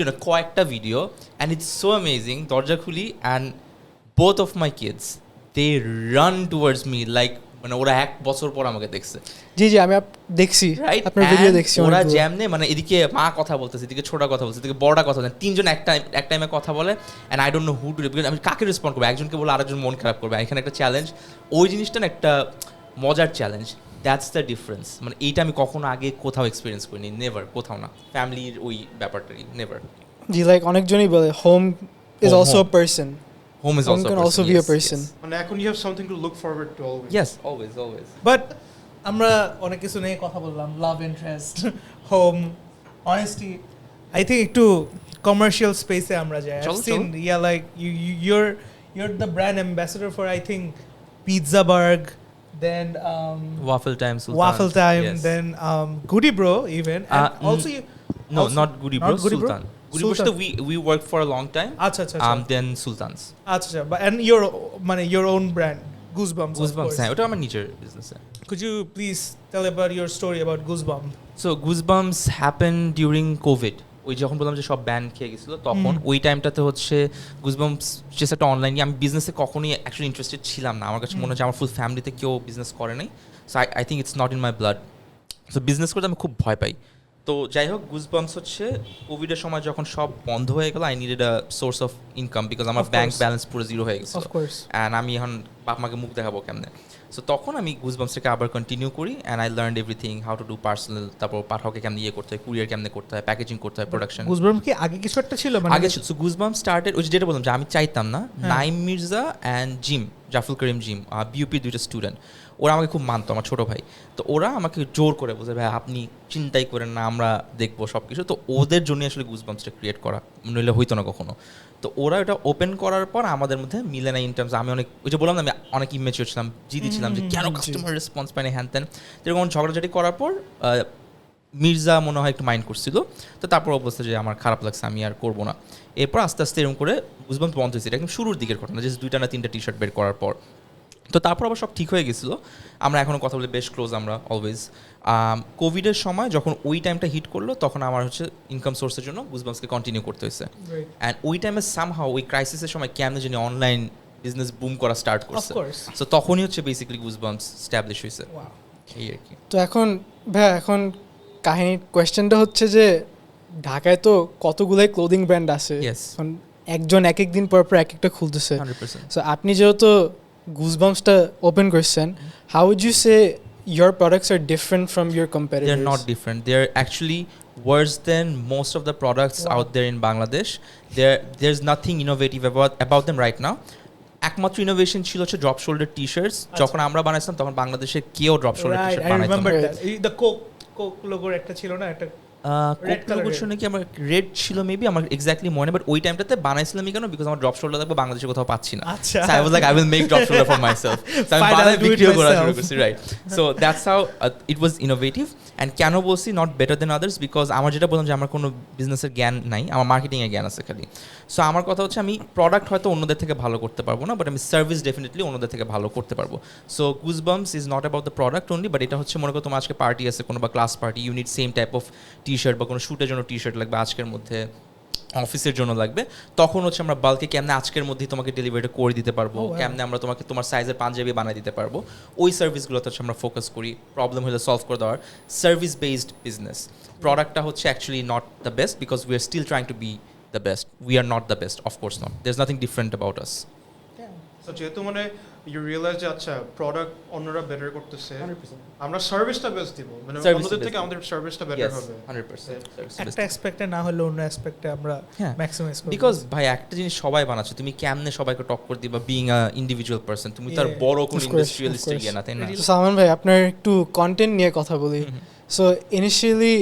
না, কয়েকটা video, and it's so amazing. দরজা খুলি and both of my kids, they run towards me like মানে ওরা 1 বছর পর আমাকে দেখছে। জি আমি দেখছি, রাইট, আপনার ভিডিও দেখছি। ওরা যেমনে মানে এদিকে মা কথা বলতেছে, এদিকে ছোটা কথা বলছে, এদিকে বড়টা কথা বলছে, তিনজন এক টাইমে কথা বলে, and I don't know who to reply. আমি কাকে রেসপন্ড করবো, একজনকে বলে আরেকজন মন খারাপ করবে। এখানে একটা চ্যালেঞ্জ, ওই জিনিসটা না একটা মজার চ্যালেঞ্জ। That's the difference. মানে এইটা আমি কখনো আগে কোথাও এক্সপিরিয়েন্স করিনি, নেভার, কোথাও না, ফ্যামিলির ওই ব্যাপারটাই নেভার। জি, লাইক অনেকজনই বলে home is also a person, home is can also be a person. মানে এখন you have something to look forward to always. Yes, always. But আমরা অনেক কিছু নিয়ে কথা বললাম, love interest, home, honesty. I think একটু কমার্শিয়াল স্পেসে আমরা যাই। I've seen, yeah, like you're the brand ambassador for, I think, Pizza Burg, then Waffle Time, yes. Then Goody Bro even, and also not Goody Bro, Sultan. Goody Bro we worked for a long time. আচ্ছা then Sultans. আচ্ছা, but and your own brand, Goosebumps, of course. হ্যাঁ, ওটা আমার নিজের business. Could you please tell about your story about Goosebumps? So Goosebumps happened during COVID. ওই যখন বললাম যে সব ব্যান খেয়ে গেছিলো, তখন ওই টাইমটাতে হচ্ছে Goosebumps জাস্ট একটা অনলাইন। আমি বিজনেসে কখনোই অ্যাকচুয়ালি ইন্টারেস্টেড ছিলাম না। আমার কাছে মনে হচ্ছে আমার ফুল ফ্যামিলিতে কেউ বিজনেস করে নাই। So I think it's not in my blood. So business করতে আমি খুব ভয় পাই। তো যাই হোক গুজবাম্পস হচ্ছে কোভিডের সময় যখন সব বন্ধ হয়ে গেল I needed a source of income because আমার Of ব্যাংক course. ব্যালেন্স পুরো জিরো হয়ে গেছিল অফ কোর্স অ্যান্ড আমি এখন বাপ মাকে মুখ দেখাবো কেমনে সো তখন আমি গুজবাম্পসটাকে আবার কন্টিনিউ করি and I learn everything how to do personal তারপর পাঠাওকে কেমনে ইয়ে করতে হয় কুরিয়ার কেমনে করতে হয় প্যাকেজিং করতে হয় প্রোডাকশন গুজবাম্প কি আগে কিছু একটা ছিল মানে আগে সো গুজবাম্প স্টার্টেড ওই যেটা বললাম যে আমি চাইতাম না নাইম মির্জা অ্যান্ড জিম জাফরুল করিম জিম বিউপির দুইটা স্টুডেন্ট ওরা আমাকে খুব মানতো আমার ছোটো ভাই তো ওরা আমাকে জোর করে বলছে ভাই আপনি চিন্তাই করেন না আমরা দেখবো সব কিছু তো ওদের জন্যই আসলে গুজবাম্পসটা ক্রিয়েট করা নইলে হইতো না কখনো তো ওরা এটা ওপেন করার পর আমাদের মধ্যে মিলে না ইন টার্মস আমি অনেক ওই যে বললাম না আমি অনেক ইমেচিওর ছিলাম জিদি ছিলাম যে কেন কাস্টমার রেসপন্স পায় না হ্যান ত্যান এরকম ঝগড়াঝাটি করার পর মির্জা মনে হয় একটু মাইন্ড করছিল তো তারপর অবস্থা যে আমার খারাপ লাগছে আমি আর করবো না এরপর আস্তে আস্তে এরকম করে গুজবাম্পস বন্ধ হয়েছে এটা একদম শুরুর দিকের ঘটনা যে 2টা না 3টা টি শার্ট বের করার পর তো তারপর আবার সব ঠিক হয়ে গেছিলো আমরা এখনও কথা বলে বেশ ক্লোজ আমরা অলওয়েজ কোভিডের সময় যখন ওই টাইমটা হিট করলো তখন আমার হচ্ছে ইনকাম সোর্সের জন্য গুজবাম্পসকে কন্টিনিউ করতে হয়েছে অ্যান্ড ওই টাইমে সামহাও ওই ক্রাইসিসের সময় কেমন জানি অনলাইন বিজনেস বুম করা স্টার্ট করছে সো তখনই হচ্ছে বেসিক্যালি গুজবাম্পস স্ট্যাবলিশ হয়েছে এই আর কি তো এখন ভাই এখন কাহিনীর কোয়েশ্চেনটা হচ্ছে যে ঢাকায় তো কতগুলাই ক্লোদিং ব্র্যান্ড আছে Yes. এখন একজন এক এক দিন পর পর এক একটা খুলতেছে 100%. সো আপনি যেহেতু গুজবাম্পসটা ওপেন করছেন how would you say your products are different from your competitors? They're not different. They're actually worse than most of the products out there in Bangladesh. There's nothing innovative about them right now. একমাত্র innovation ছিল হচ্ছে drop shoulder T shorts যখন আমরা বানাইছিলাম তখন বাংলাদেশে কেউ drop shoulder T shirt বানাইতো না দ্য কোক লোগোর একটা ছিল না একটা নাকি আমার রেড ছিল মেবি আমার এক্স্যাক্টলি মনে বাট ওই টাইমটাতে বানাইছিলাম কেন বিকজ আমার ড্রপ শোল্ডার থাকবে বাংলাদেশে কোথাও পাচ্ছি না আচ্ছা so I was like I will make drop shoulder for myself so আমি বানাই বিক্রিও করা শুরু করছি right so that's how it was innovative and কেন বলছি not better then others because আমার যেটা বললাম যে আমার কোনো বিজনেসের জ্ঞান নাই আমার মার্কেটিংয়ের জ্ঞান আছে খালি সো আমার কথা হচ্ছে আমি প্রোডাক্ট হয়তো অন্যদের থেকে ভালো করতে পারবো না বাট আমি সার্ভিস ডেফিনেটলি অন্যদের থেকে ভালো করতে পারবো so goosebumps is not about the product only but এটা হচ্ছে মনে করো তোমার আজকে পার্টি আছে কোনো বা class party you need same type of T shirt বা কোনো শ্যুটের জন্য টি শার্ট লাগবে আজকের মধ্যে অফিসের জন্য লাগবে তখন হচ্ছে আমরা বাল্কে কেমনে আজকের মধ্যেই তোমাকে ডেলিভারিটা করে দিতে পারবো কেমনে আমরা তোমাকে তোমার সাইজের পাঞ্জাবি বানিয়ে দিতে পারবো ওই সার্ভিসগুলোতে হচ্ছে আমরা ফোকাস করি প্রবলেম হলে সলভ করে দেওয়ার সার্ভিস বেসড বিজনেস প্রোডাক্টটা হচ্ছে actually not the best because we are still trying to be the best we are not the best of course not there is nothing different about us তো যেহেতু মানে you realise যে আচ্ছা product অন্যরা better করতেছে আমরা সার্ভিসটা বেস্ট দিব মানে অন্যদের থেকে আমাদের সার্ভিসটা বেটার হবে 100% একটা অ্যাসপেক্টে না হলে অন্য অ্যাসপেক্টে আমরা ম্যাক্সিমাইজ করব বিকজ ভাই একটা জিনিস সবাই বানাচ্ছে তুমি কেমনে সবাইকে টক্কর দিবা বিং আ ইন্ডিভিজুয়াল পারসন তুমি তার বড় কোন ইন্ডাস্ট্রিয়ালিস্টের ইয়ে না তাই না So Salman ভাই আপনার একটু কন্টেন্ট নিয়ে কথা বলি so initially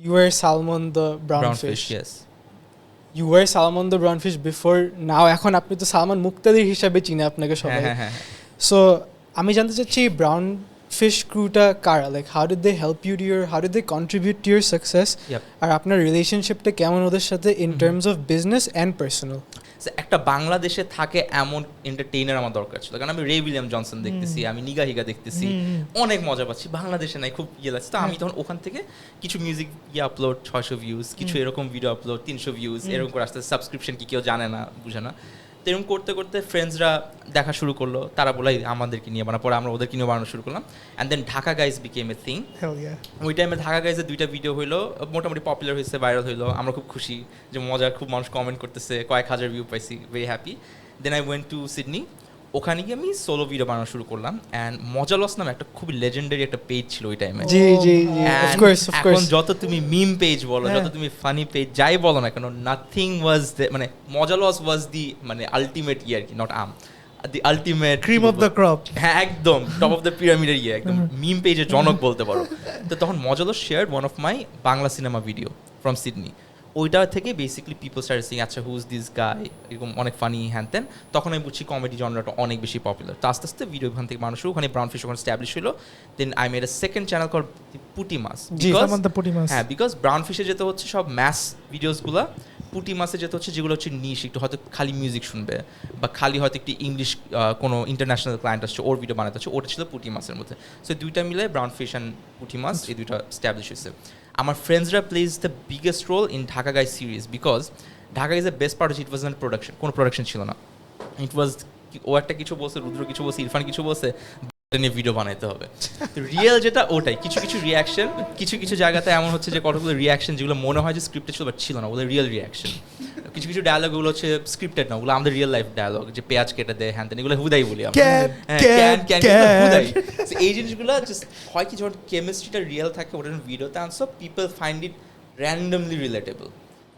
you were Salman the BrownFish. Yes. You were Salman the BrownFish before now এখন আপনি তো সালমান মুক্তাদির হিসাবে চিনে আপনাকে সবাই সো আমি জানতে চাচ্ছি BrownFish ক্রুটা কারা like how did they help you how did they contribute to your success আর আপনার রিলেশনশিপটা কেমন ওদের সাথে in terms of business and personal একটা বাংলাদেশে থাকে এমন এন্টারটেইনার আমার দরকার ছিল কারণ আমি রে উইলিয়াম জনসন দেখতেছি আমি নিগা হিগা দেখতেছি অনেক মজা পাচ্ছি বাংলাদেশে নাই খুব ইয়ে লাগছে তো আমি তখন ওখান থেকে কিছু মিউজিক ইয়ে আপলোড 600 ভিউজ কিছু এরকম ভিডিও আপলোড 300 ভিউজ এরকম করে আসতে সাবস্ক্রিপশন কি কেউ জানে না বুঝে না তো এরকম করতে করতে ফ্রেন্ডসরা দেখা শুরু করলো তারা বলাই আমাদেরকে নিয়ে বানা পরে আমরা ওদেরকে নিয়ে বানানো শুরু করলাম and then Dhaka guys became a thing ওই টাইমে ঢাকা গাইজের 2টা ভিডিও হইলো মোটামুটি পপুলার হয়েছে ভাইরাল হইলো আমরা খুব খুশি যে মজার খুব মানুষ কমেন্ট করতেছে কয়েক হাজার ভিউ পাইছি very happy then I went to Sydney ওখানে গিয়ে আমি সোলো ভিডিও বানানো শুরু করলাম অ্যান্ড মজা লস নামে একটা খুবই লেজেন্ডারি একটা পেজ ছিল ওই টাইমে জি জি অফ কোর্স এখন যত তুমি মিম পেজ বলো যত তুমি ফানি পেজ যাই বলো না কেন নাথিং ওয়াজ মানে মজা লস ওয়াজ দি মানে আলটিমেট ইয়ার কি not the ultimate cream of the crop হ্যাঁ একদম টপ অফ দ্য পিরামিডের ইয়ে একদম মিম পেজের জনক বলতে পারো তো তখন মজা লস share one of my Bangla cinema video from Sydney ওইটা থেকে বেসিক্যালি পিপল স্টার্ট সিং আচ্ছা হুজ দিস গাই এরকম অনেক ফানি হ্যান তেন তখন আমি বুঝছি কমেডি জনরাটা অনেক বেশি পপুলার তো আস্তে আস্তে ভিডিও ওখান থেকে মানুষ ওখানে ব্রাউনফিশ ওখানে স্ট্যাবলিশ হলো then I made a second channel call Puti Mach হ্যাঁ বিকজ ব্রাউনফিশে যেতে হচ্ছে সব ম্যাস ভিডিওসগুলো পুটি মাসে যেতে হচ্ছে যেগুলো হচ্ছে নিশ একটু হয়তো খালি মিউজিক শুনবে বা খালি হয়তো একটি ইংলিশ কোনো ইন্টারন্যাশনাল ক্লায়েন্ট আসছে ওর ভিডিও বানাতে হচ্ছে ওটা ছিল পুটি মাসের মধ্যে সো দুইটা মিলে ব্রাউনফিশ অ্যান্ড পুটি মাস এই দুইটা স্ট্যাবলিশ হয়েছে আমার ফ্রেন্ডসরা plays the biggest role in Dhaka guy series because Dhaka is the best part হচ্ছে ইট ওয়াজ নট প্রোডাকশন কোনো প্রোডাকশন ছিল না ইট ওয়াজ ও একটা কিছু বলছে রুদ্র কিছু বলছে ইরফান কিছু বলছে নিয়ে ভিডিও বানাইতে হবে। রিয়েল যেটা ওটাই, কিছু কিছু রিয়াকশন, কিছু কিছু জায়গাতে এমন হচ্ছে যে কতগুলো রিয়াকশন যেগুলো মনে হয় যে স্ক্রিপ্টেড ছিল বাট ছিল না, ওগুলো রিয়েল রিয়াকশন। কিছু কিছু ডায়লগ গুলো হচ্ছে স্ক্রিপ্টেড না, ওগুলো আমাদের রিয়েল লাইফ ডায়লগ, যে পেঁয়াজ কেটে দেয় হ্যান এগুলো হুদাই বলি আমরা, হুদাই। এই জিনিসগুলো জাস্ট হয় কি যখন কেমিস্ট্রিটা রিয়েল থাকে ওটা ভিডিওতে আনসো, people find it randomly relatable.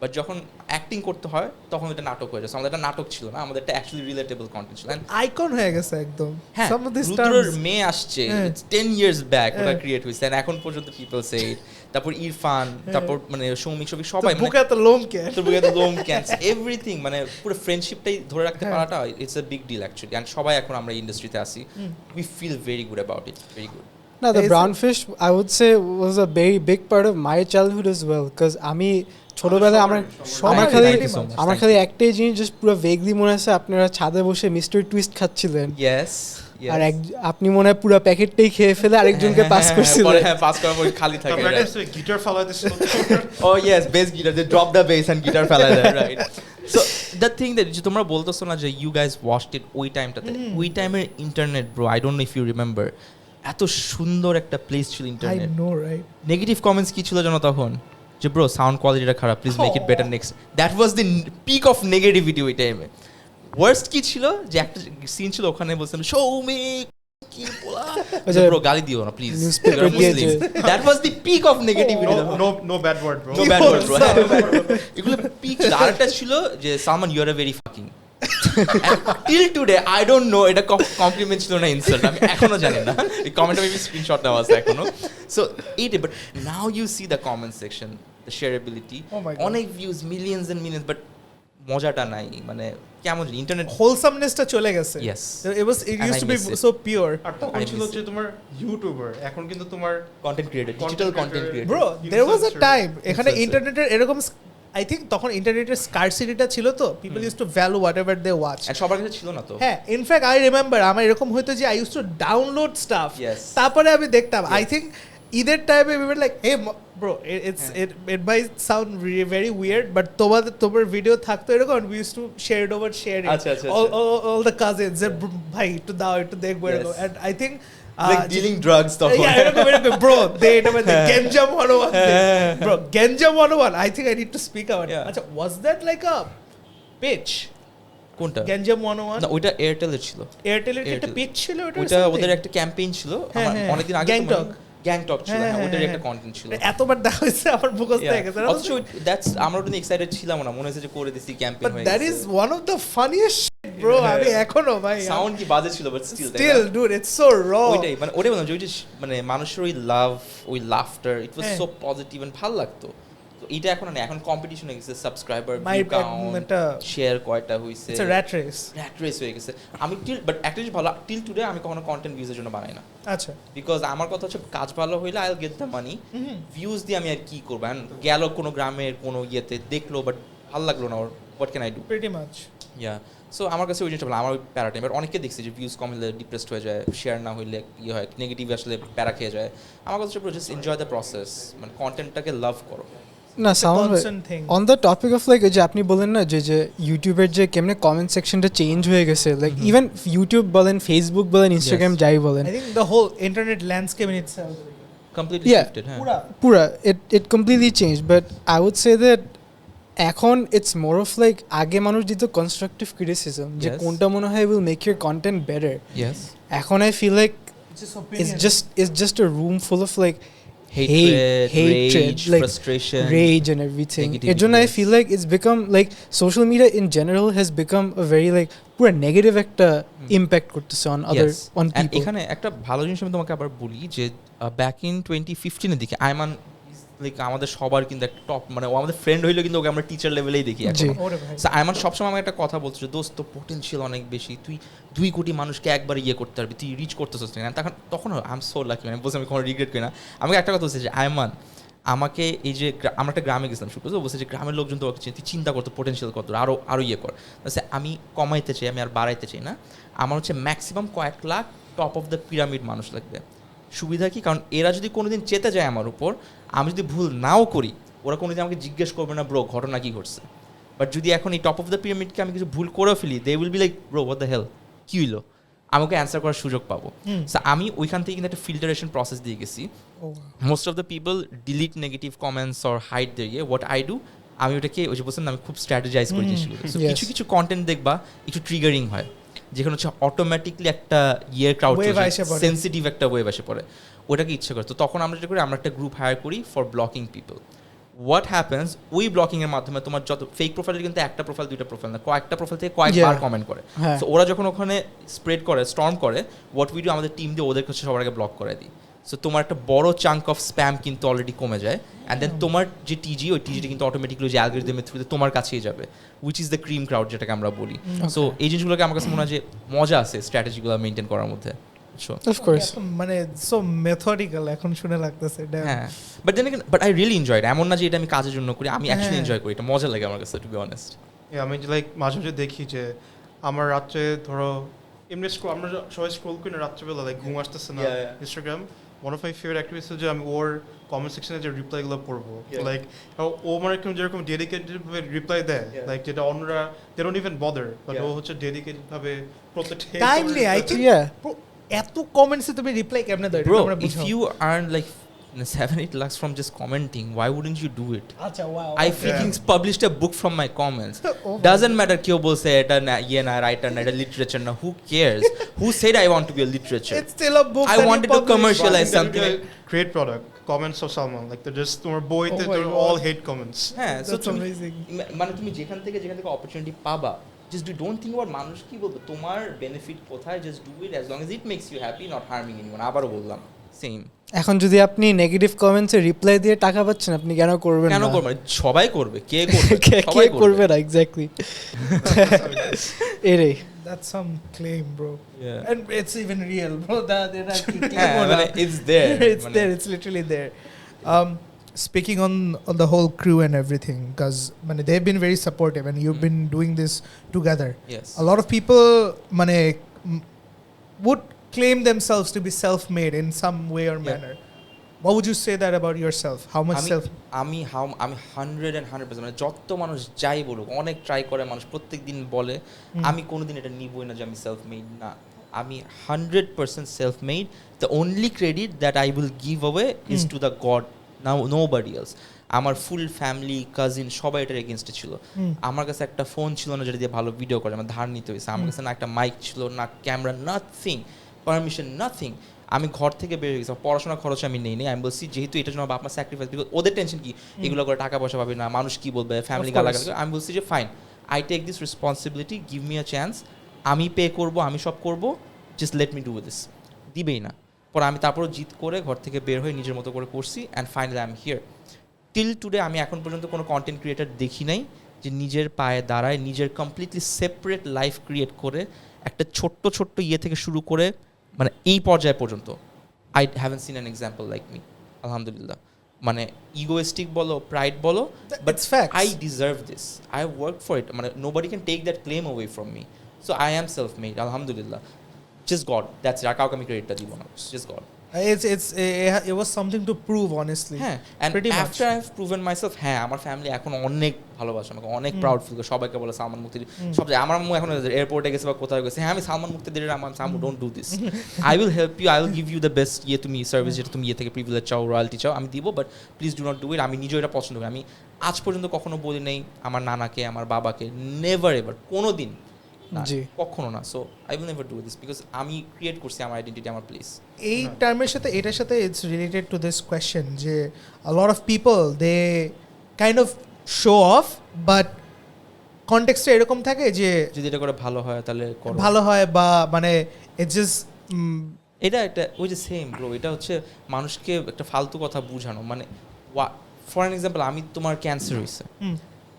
But যখন অ্যাক্টিং করতে হয় তখন এটা নাটক হয়ে যাচ্ছে। আমাদের এটা নাটক ছিল না, আমাদের এটা অ্যাকচুয়ালি রিলেটেবল কন্টেন্ট ছিল। আইকন হয়ে গেছে একদম। হ্যাঁ, some of these রুদ্রর terms মেয়ে আসছে 10 years back ওটা ক্রিয়েট হয়েছে, and এখন পর্যন্ত পিপল সে ইট। তারপর ইরফান, তারপর মানে সৌমিক সবই সবাই মানে বুকে এত লোম কে, তোর বুকে তো লোম ক্যান্সার এভরিথিং, মানে পুরো ফ্রেন্ডশিপটাই ধরে রাখতে পারাটা it's a big deal actually. And সবাই এখন আমরা ইন্ডাস্ট্রিতে আছি, we feel very good about it, very good. No, the BrownFish, I would say, was a very big part of my childhood as well. Because আমি ছোটবেলায় আমার খালি একটাই জিনিস জাস্ট পুরো ভেগলি মনে আছে, আপনারা ছাদে বসে মিস্টার টুইস্ট খাচ্ছিলেন, ইয়েস, আর আপনি মনে হয় পুরো প্যাকেটটাই খেয়ে ফেলে আরেকজনকে পাস করছিলেন। হ্যাঁ, পাস করার পর খালি থাকে। গিটার ফালাই দিছিল। Oh yes, bass guitar, they drop the bass and guitar ফালাই দেয়, right? So the thing that যে তোমরা বলতেছো না যে you guys watched it ওই টাইমটাতে, ওই টাইমের internet bro, I don't know if you remember, এত সুন্দর একটা প্লেস ছিল I internet. know, right? Negative comments কি ছিল জানো তখন, যে ব্রো সাউন্ড কোয়ালিটিটা খারাপ, please make it better next. That was the peak of negativity ওই টাইমে। ওয়ার্স্ট কি ছিল যে একটা সিন ছিল ওখানে বলছিলাম সৌমিক কি বলা, ব্রো গালি দিও না please, that was the peak of negativity. No bad word bro, no bad word bro, এগুলো পিক। আরেকটা ছিল যে Salman you are a very fucking. Till today I don't know এটা কমপ্লিমেন্ট ছিল না ইনসাল্ট, আমি এখনো জানি না। এই কমেন্টটা মেবি স্ক্রিনশট নেওয়া আছে এখনো। So eight, but now you see the comment section, the shareability, অনেক views, millions and millions, but মজাটা নাই, মানে কেমন ইন্টারনেট হোলসামনেসটা চলে গেছে। Yes. It used to be so pure. আর তখন ছিল যে তোমার ইউটিউবার, এখন কিন্তু তোমার content creator, digital content creator. Bro, there was a Influencer. time এখানে Influencer. ইন্টারনেটের এরকম, I think তখন ইন্টারনেটের স্কারসিটিটা ছিল, তো people used to value whatever they watch. আর সবার কাছে ছিল না তো। হ্যাঁ, ইনফ্যাক্ট আই রিমেম্বার আমার এরকম হইতো যে I use to download staff, Yes. তারপরে আমি দেখতাম। আই থিঙ্ক ঈদের টাইমে we were like, hey bro, it might sound very weird, but তোমার ভিডিও থাকতো এরকম, we used to share it over sharing, আচ্ছা। all the cousins, ভাই একটু দাও, একটু দেখবো এরকম। And I think like dealing drugs তখন। yeah, এরকম bro, Genjam 101, bro, Genjam 101, I think I need to speak out. Yeah. আচ্ছা, was that like a pitch? কোনটা? Genjam 101? না, ওইটা এয়ারটেলের ছিল। এয়ারটেলের একটা Airtel. pitch ছিল ওটা, ওইটা ওদের একটা ক্যাম্পেইন ছিল, হ্যাঁ, আমার হ্যাঁ, অনেকদিন আগে গ্যাংটক। গ্যাংটক ছিল, হ্যাঁ, হ্যাঁ, ওইটার হ্যাঁ, একটা হ্যাঁ। কন্টেন্ট ছিল। এতবার দেখা হয়েছে আমার মুখস্থ হয়ে গেছে। অথচ দ্যাটস আমরা ওটা নিয়ে এক্সাইটেড ছিলাম না, মনে হয়েছে যে করে দিছি, ক্যাম্পেইন But হয়ে that গেছে। is one of the funniest shit, bro. আমি এখনো ভাই সাউন্ড কি বাজে ছিল, but still dude, it's so raw. ওইটাই মানে ওটাই বললাম যে ওই যে মানে মানুষের ওই লাভ, ওই লাফটার, ইট ওয়াজ হ্যাঁ। সো পজিটিভ এন্ড ভালো লাগতো। তো এটা এখন না, এখন কম্পিটিশন হয়ে গেছে, subscriber, My view bad, count, এটা শেয়ার কয়টা হইছে, it's a rat race. Rat race হয়ে গেছে। আমি বাট একটা জিনিস ভালো, টিল টুডে আমি কখনো কন্টেন্ট ভিউজের জন্য বানাই না, আচ্ছা, বিকজ আমার কথা হচ্ছে কাজ ভালো হইলে I will get the money, views দিয়ে আমি আর কি করব। গেল কোনো গ্রামের কোনো ইয়েতে দেখলো বাট ভালো লাগলো না, ওর what can I do, pretty much. Yeah. So আমার কাছে ওই জিনিসটা ভালো, আমার ওই প্যারাটা। এবার অনেকে দেখছি যে ভিউজ কম হলে ডিপ্রেসড হয়ে যায়, শেয়ার না হইলে ইয়ে হয়, নেগেটিভ আসলে প্যারা খেয়ে যায়। আমার কাছে জাস্ট এনজয় দ্য প্রসেস, মানে কন্টেন্টটাকে লাভ করো। না sound constant thing. On the topic of like যে আপনি বলেন না যে ইউটিউবের যে কেমনে কমেন্ট সেকশনটা চেঞ্জ হয়ে গেছে, লাইক ইভেন ইউটিউব বলেন, ফেসবুক বলেন, ইনস্টাগ্রাম যাই বলেন, I think the whole internet landscape in itself. Completely Yeah. Shifted, হ্যাঁ। পুরা it completely changed, but I would say that এখন it's more of like আগে মানুষ দিত কনস্ট্রাকটিভ ক্রিটিসিজম, যে Yes. কোনটা মনে হয় will make your content better. Yes, এখন I feel like Just opinion. it's just a room full of like hatred, rage, like frustration, rage and everything. এর জন্য I yes. feel like it's become like social media in general has become a very like পুরো negative একটা impact করতেছে on other Yes. on And people. এখানে একটা ভালো জিনিস আমি তোমাকে আবার বলি যে ব্যাক ইন 2015 এর দিকে আইমান লাইক আমাদের সবার কিন্তু একটা টপ, মানে ও আমাদের ফ্রেন্ড হইলো কিন্তু ওকে আমরা টিচার লেভেলেই দেখি এখন। জি। ওরে ভাই। So, আইমান সবসময় আমাকে একটা কথা বলছে, দোস্ত পোটেনশিয়াল অনেক বেশি, তুই 2 কোটি মানুষকে একবার ইয়ে করতে পারবি, তুই রিচ করতেছিস না। তখন আই এম সো লাকি, মানে বলছি আমি কোনো রিগ্রেট করি না। আমাকে একটা কথা বলছে যে আইমান আমাকে এই যে আমরা একটা গ্রামে গেছিলাম শুধু, বলছে যে গ্রামের লোকজন তো তুই চিন্তা করতো পোটেনশিয়াল কত, আরও ইয়ে কর। আমি কমাইতে চাই, আমি আর বাড়াইতে চাই না, আমার হচ্ছে ম্যাক্সিমাম কয়েক lakh top of the pyramid মানুষ লাগবে। সুবিধা কি, কারণ এরা যদি কোনোদিন চেতে যায় আমার উপর, আমি যদি ভুল নাও করি, ওরা কোনোদিন আমাকে জিজ্ঞেস করবে না ব্রো ঘটনা কী ঘটছে। বাট যদি এখন এই টপ অফ দ্য পিরামিডকে আমি কিছু ভুল করেও ফেলি, they will be like bro what the hell, কী হইলো, আমাকে অ্যান্সার করার সুযোগ পাবো। সো আমি ওইখান থেকে কিন্তু একটা ফিল্টারেশন প্রসেস দিয়ে গেছি। Most of the people delete negative comments or hide their what I do, আমি ওটাকে ওই যে বলছেন আমি খুব স্ট্র্যাটেজাইজ করি জিনিসগুলো। কিছু কিছু কন্টেন্ট দেখবা একটু ট্রিগারিং হয়, যেখানে হচ্ছে অটোমেটিকলি একটা ক্রাউড সেন্সিটিভ একটা ওয়েভ এসে পড়ে, ওটাকে ইচ্ছে করে। তো তখন আমরা যেটা করি, আমরা একটা গ্রুপ হায়ার করি for blocking people. What happens, ওই ব্লকিংয়ের মাধ্যমে তোমার যত ফেক প্রোফাইলের কিন্তু একটা প্রোফাইল দুইটা প্রোফাইল না, কয়েকটা প্রোফাইল থেকে কয়েকবার কমেন্ট করে। তো ওরা যখন ওখানে স্প্রেড করে, স্টর্ম করে, হোয়াট ভিডিও আমাদের টিম দিয়ে ওদের কাছে সবার আগে ব্লক করে দিই। সো তোমার একটা বড় চাঙ্ক অফ স্প্যাম কিন্তু অলরেডি কমে যায়, অ্যান্ড দেন তোমার যে টিজি, ওই টিজিটা কিন্তু অটোমেটিকলি যে অ্যালগরিদমের থ্রুতে তোমার কাছেই যাবে, which is the cream crowd যেটাকে আমরা বলি। সো এই জিনিসগুলোকে আমার কাছে মনে হয় যে মজা আছে স্ট্র্যাটেজিগুলো মেনটেন করার মধ্যে। Of course. মানে সো মেথডিক্যাল এখন শুনে লাগতেছে। হ্যাঁ, but I really enjoy it. এমন না যে এটা আমি কাজের জন্য করি, আমি অ্যাকচুয়ালি এনজয় করি, এটা মজা লাগে আমার কাছে, টু বি অনেস্ট। আমি লাইক মাঝে মাঝে দেখি যে আমার রাত্রে ধরো এমনি আমরা সবাই স্ক্রোল করি না রাত্রেবেলা, লাইক ঘুম আসতেছে না Instagram, one of my favourite activities যে আমি ওর কমেন্ট সেকশনে যে রিপ্লাইগুলো পড়বো, লাইক ও মানে যেরকম ডেডিকেটেড ভাবে রিপ্লাই দেয়, লাইক যেটা অন্যরা they don't even bother, but ও হচ্ছে ডেডিকেটেড ভাবে প্রত্যেকটা টাইমলি আই থিংক এত কমেন্টসে তুমি রিপ্লাই কেমনে দাও? Bro, if you earn like 7-8 lakhs from just commenting, why wouldn't you do it? আচ্ছা, wow. I freaking published a book from my comments. Doesn't matter কেউ বলছে এটা না, ইয়ে না, রাইটার না, এটা লিটারেচার না, who cares? Who said I want to be a literature? It's still a book I wanted to commercialize something. Great product. Comments of Salman, like they're just তোমার বইতে they're all hate comments. হ্যাঁ, so That's amazing. মানে তুমি যেখান থেকে opportunity পাবা, just don't think about মানুষ কি বলবে, তোমার বেনিফিট কোথায়, just do it as long as it makes you happy, not harming anyone. আবারও বললাম সেম। এখন যদি আপনি নেগেটিভ কমেন্টসে রিপ্লাই দিয়ে টাকা পাচ্ছেন, আপনি কেন করবেন না? কেন করবে? সবাই করবে, কে করবে? কে করবে না, এক্স্যাক্টলি। এরে That's some claim, bro. Yeah. And it's even real, bro. That It's there. It's there. It's literally there. Speaking on the whole crew and everything, because they've been very supportive, and you've been doing this together. Yes. A lot of people would claim themselves to be self-made in some way or manner. What would you say that about yourself? How much self? আমি 100% মানে যত মানুষ যাই বলুক, অনেক try করে মানুষ, প্রত্যেক দিন বলে, আমি কোনোদিন এটা নিবই না যে আমি সেলফ মেড না। আমি 100% self made. The only credit that I will give away is to the god, now nobody else. আমার ফুল ফ্যামিলি, কাজিন সবাই এটার এগেনস্টে ছিল। আমার কাছে একটা ফোন ছিল না যেটা দিয়ে ভালো ভিডিও করে, আমার ধার নিতে হয়েছে। আমার কাছে না একটা মাইক ছিল, না ক্যামেরা, নাথিং, পারমিশন, নাথিং। আমি ঘর থেকে বের হয়ে গেছি, পড়াশোনার খরচ আমি নেই। আমি বলছি যেহেতু এটার জন্য বাপ মা স্যাক্রিফাইস, বিকজ ওদের টেনশন কি, এগুলো করে টাকা পয়সা পাবে না, মানুষ কি বলবে, ফ্যামিলি গালাগাল। আমি বলছি যে fine, I take this responsibility, give me a chance, আমি পে করবো, আমি সব করবো, just let me do this. দিবেই না। পরে আমি তারপরও জিত করে ঘর থেকে বের হয়ে নিজের মতো করে করছি, and finally I am here till today. আমি এখন পর্যন্ত কোনো কন্টেন্ট ক্রিয়েটার দেখি নাই যে নিজের পায়ে দাঁড়ায়, নিজের কমপ্লিটলি সেপারেট লাইফ ক্রিয়েট করে, একটা ছোট্ট ইয়ে থেকে শুরু করে মানে এই পর্যায়ে পর্যন্ত। I haven't seen an example like me, alhamdulillah. মানে egoistic বলো, pride বলো, but I deserve this. I worked for it. মানে nobody can take that claim away from me. So I am self-made, alhamdulillah. Just God. That's it. আর কাউকে আমি ক্রেডিটটা দিব না, just God. It was something to prove, honestly. হ্যাঁ, and after I have proven myself, হ্যাঁ, আমার family এখন অনেক ভালোবাসে আমাকে, অনেক প্রাউড ফিল করে, সবাইকে বলে সালমান মুক্তিদির সব জায়গায়। আমার আম্মু এখন এয়ারপোর্টে গেছে বা কোথাও গেছে, হ্যাঁ আমি সালমান মুক্তিদির, আমার সামু don't do this, I will help you, I will give you the best তুমি সার্ভিস, যেটা তুমি থেকে প্রিভিলেজ চাও, রয়্যালটি চাও, আমি দিব, but please do not do it. আমি নিজেও এটা পছন্দ করি। আমি আজ পর্যন্ত কখনো বলি নেই আমার নানাকে, আমার বাবাকে, নেভার এভার, কোনো দিন কখনো না। So I will never do this, because আমি ক্রিয়েট করছি আমার আইডেন্টিটি, আমার প্লেস। এই টার্মের সাথে এটার সাথে it's related to this question যে a lot of people they kind of show off, but কনটেক্সটে এরকম থাকে যে যদি এটা করে ভালো হয় তাহলে ভালো হয়, বা ইটস জাস্ট এটা ওই যে সেম ব্রো, এটা হচ্ছে মানুষকে একটা ফালতু কথা বুঝানো। মানে ফর অ্যান এক্সাম্পল, আমি তোমার ক্যান্সার হয়েছে,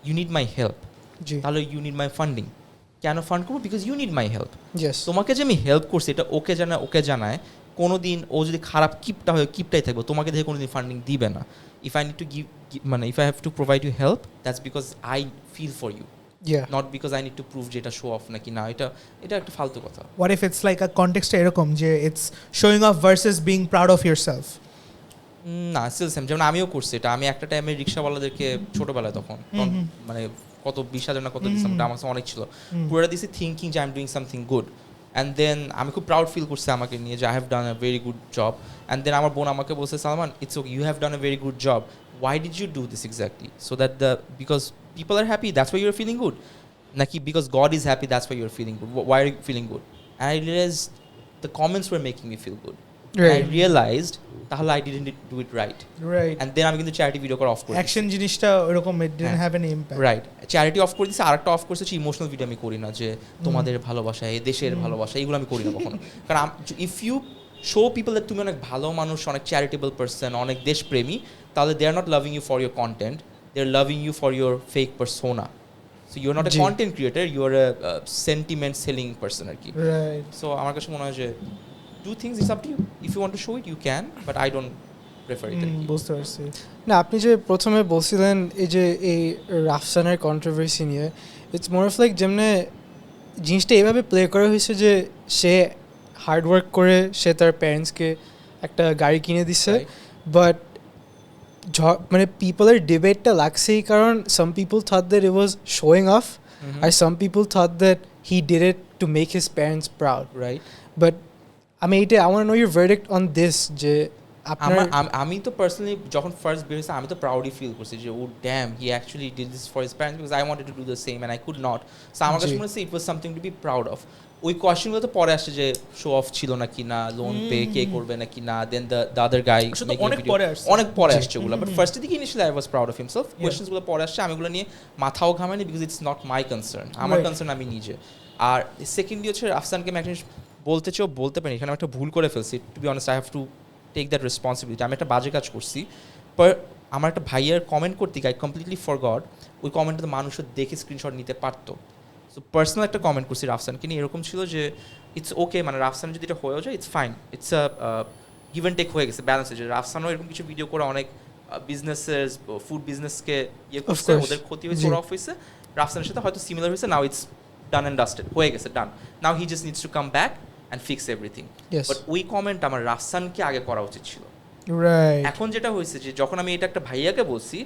ইউ নিড মাই হেল্প, তাহলে ইউ নিড মাই ফান্ডিং। কেন ফান্ড করবো? Because you need my help. তোমাকে যে আমি হেল্প করছি এটা ওকে জানায়, কোনোদিন ও যদি খারাপ কিপটা হয়, কিপটাই থাকবে, তোমাকে দেখে কোনোদিন ফান্ডিং দিবে না। If I need to give, মানে if I have to provide you help, that's because I feel for you, not because I need to prove যে এটা শো অফ নাকি না। এটা একটা ফালতু কথা। What if it's like a context এরকম যে it's showing off versus being proud of yourself? না, স্টিল সেম। যেমন আমিও করছি এটা। আমি একটা টাইমে রিক্সাওয়ালাদেরকে ছোটবেলায় তখন মানে কত 20,000 না কত দিচ্ছিলাম, আমার কাছে অনেক ছিল, পুরোটা দিছি থিঙ্কিং যে I am doing something good. And then আমি খুব প্রাউড ফিল করছি আমাকে নিয়ে যে I have done a very good job and then আমার বোন আমাকে বলছে Salman it's okay you have done a very good job why did you do this exactly so that because people are happy that's why you're feeling good naki because God is happy that's why you're feeling good why are you feeling good and I realized the comments were making me feel good and I realized তাহলে I didn't do it right and then আমি কিন্তু charity video করা off করে action জিনিসটা ওরকম it didn't have any impact right charity off করে দিয়েছি আরেকটা off করেছি ইমোশনাল ভিডিও আমি করি না যে তোমাদের ভালোবাসা এই দেশের ভালোবাসা এগুলো আমি করি না কখনো কারণ if you show people that তুমি অনেক ভালো মানুষ অনেক চ্যারিটেবল পারসন অনেক দেশপ্রেমী তাহলে they are not loving you for your content they are loving you for your fake persona so you're not a content creator you're a sentiment selling person আর কি right so আমার কাছে মনে হয় যে do things it's up to you if you want to show it you can but I don't prefer it বুঝতে পারছি না আপনি যে প্রথমে বলছিলেন এই যে এই রাফসানের কন্ট্রোভার্সি নিয়ে ইটস মোর অফ লাইক যেমনে জিনিসটা এইভাবে প্লে করা হয়েছে যে সে হার্ড ওয়ার্ক করে সে তার প্যারেন্টসকে একটা গাড়ি কিনে দিছে বাট মানে পিপলের ডিবেটটা লাগছেই কারণ some people thought that it was showing off আর some people thought that he did it to make his parents proud right but আমি এইটা I want know your verdict on this যে আমি তো পার্সোনালি যখন ফার্স্ট বের হয়েছে আমি তো প্রাউডই ফিল করছি যে ও damn he actually did this for his parents because I wanted to do the same and I could not so আমার কাছে মনে হচ্ছে it was something to be proud of ওই কোয়েশ্চেনগুলো তো পরে আসছে যে শো অফ ছিল নাকি না লোন পে কে করবে নাকি না দেন দ্য আদার গাই অনেক পরে আসছে ওগুলো বাট ফার্স্টের দিকে initially I was proud of himself কোয়েশ্চেনগুলো পরে আসছে আমি ওগুলো নিয়ে মাথাও ঘামাইনি because it's not my concern আমার কনসার্ন আমি নিজে আর সেকেন্ডলি হচ্ছে রাফসানকে আমি একটা বলতে চাও বলতে পারি এখানে একটা ভুল করে ফেলছি to be honest I have to take that responsibility আমি একটা বাজে কাজ করছি বাট আমার একটা ভাইয়ের কমেন্ট করতে গিয়ে আই কমপ্লিটলি ফরগট ওই কমেন্টটা মানুষের দেখে স্ক্রিনশট নিতে পারতো সো পার্সোনাল একটা কমেন্ট করছি রাফসানকে নিয়ে এরকম ছিল যে ইটস ওকে মানে রাফসান যদি এটা হয়েও যায় it's fine it's a give and take হয়ে গেছে ব্যালেন্স হয়েছে রাফসানও এরকম কিছু ভিডিও করে অনেক বিজনেসের ফুড বিজনেসকে ইয়ে করছে ওদের ক্ষতি হয়েছে ওর অফ হয়েছে রাফসানের সাথে হয়তো সিমিলার হয়েছে now it's done and dusted হয়ে গেছে done now he just needs to come back and fix everything but ওই কমেন্ট আমার রাফসানকে আগে করা উচিত ছিল এখন যেটা হয়েছে যে যখন আমি এটা একটা ভাইয়াকে বলছি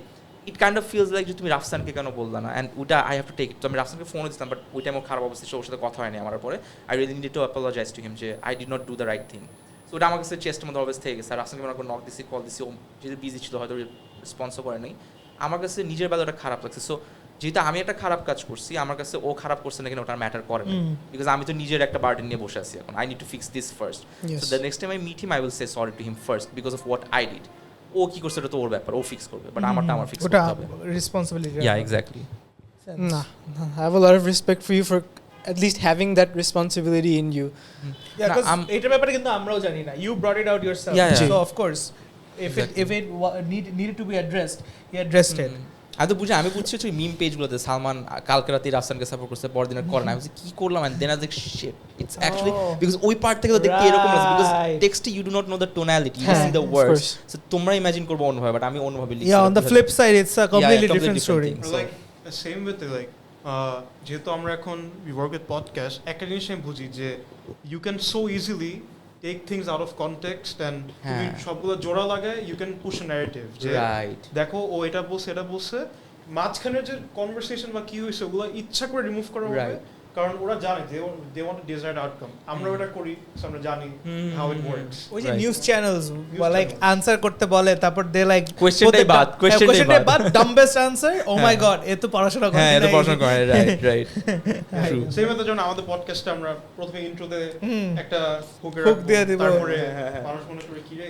ইট কাইন্ড অফ ফিলস লাইক যে তুমি রাফসানকে কেন বললা না অ্যান্ড ওটা আই হ্যাভ টু টেক তো আমি রাফসানকে ফোনও দিতাম বাট ওই টাইমও খারাপ অবস্থা ওর সাথে কথা হয়নি আমার পরে I really need to apologize to him যে I did not do the right thing so ওটা আমার কাছে চেস্টের মধ্যে অলওয়েজ থেকে গেছে আর রাফসানকে মনে করে নক দিছি কল দিছি ও যেহেতু বিজি ছিল হয়তো রেসপন্সও করে নাই আমার কাছে নিজের বেলা ওটা খারাপ লাগছে সো যেহেতু আমি একটা খারাপ কাজ করছি আমার কাছে ও খারাপ করছে না কিনা ওটা ম্যাটার করে না বিকজ আমি তো নিজের একটা বার্ডেন নিয়ে বসে আছি এখন I need to fix this first so the next time I meet him I will say sorry to him first because of what I did ও কি করছে এটা তো ওর ব্যাপার ও ফিক্স করবে বাট আমারটা আমার ফিক্স করতে হবে responsibility yeah exactly Nah, I have a lot of respect for you for at least having that responsibility in you. Yeah, because এটার ব্যাপারে কিন্তু আমরাও জানি না you brought it out yourself so of course if it needed to be addressed he addressed it আমি বুঝছি ওই মিম পেজগুলোতে সালমান কালকে রাতে রাফসানকে সাপোর্ট করছে পরের দিন করে না আমি কি করলাম and then I like shit it's actually because ওই পার্ট থেকে তো দেখতে এরকম আছে বিকজ টেক্সটে you do not know the tonality you see the words so তোমরা ইমাজিন করবে অন্যভাবে বাট আমি অন্যভাবে লিখছি yeah on the flip side it's a completely different story like same with like যেহেতু আমরা এখন we work with podcast একটা জিনিস আমি বুঝি যে you can so easily take things out of context and তুমি সবগুলো জোড়া লাগায় you can push a narrative যে দেখো ও এটা বলছে মাঝখানে যে কনভারসেশন বা কি হইছে ওগুলো ইচ্ছা করে রিমুভ করা হবে কারণ ওরা জানে they want a desired outcome আমরা ওটা করি আমরা জানি how it works ওই যে নিউজ চ্যানেলস লাইক আনসার করতে বলে তারপর দে লাইক কোশ্চেনটাই বাদ ডাম্বেস্ট আনসার ও মাই গড এ তো পড়াশোনা করে এত পড়াশোনা করে রাইট ট্রু সেই মতো যখন আমাদের পডকাস্টে আমরা প্রথমে ইন্ট্রোতে একটা হুক দিয়ে দিব তারপরে মানুষ মনে করে কি রে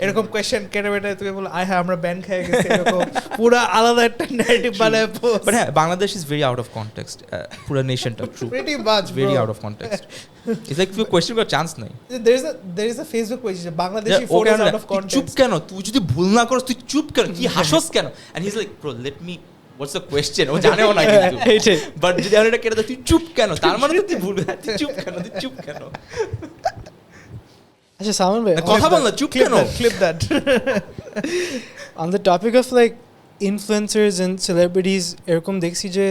এরকম কোশ্চেন কেটে বেটা তুমি বল আই হ্যাঁ আমরা ব্যান খেয়ে গেছি এরকম পুরো আলাদা একটা ন্যারেটিভ বানায় বাট হ্যাঁ Bangladesh is very out of context পুরো নেশনটা true pretty much very out of context it's like if you question got chance নাই there is a Facebook page Bangladeshi photos out of context চুপ কেন তুই যদি ভুল না করস তুই চুপ কেন কি হাসস কেন and he's like bro let me what's the question ও জানেও না কিন্তু বাট যদি আমি এটা কেটে তুই চুপ কেন তার মানে তুই ভুল তুই চুপ কেন আচ্ছা সালমান ভাই কথা বল না চুপ কেন clip that on the topic of like influencers and celebrities এরকম দেখছি যে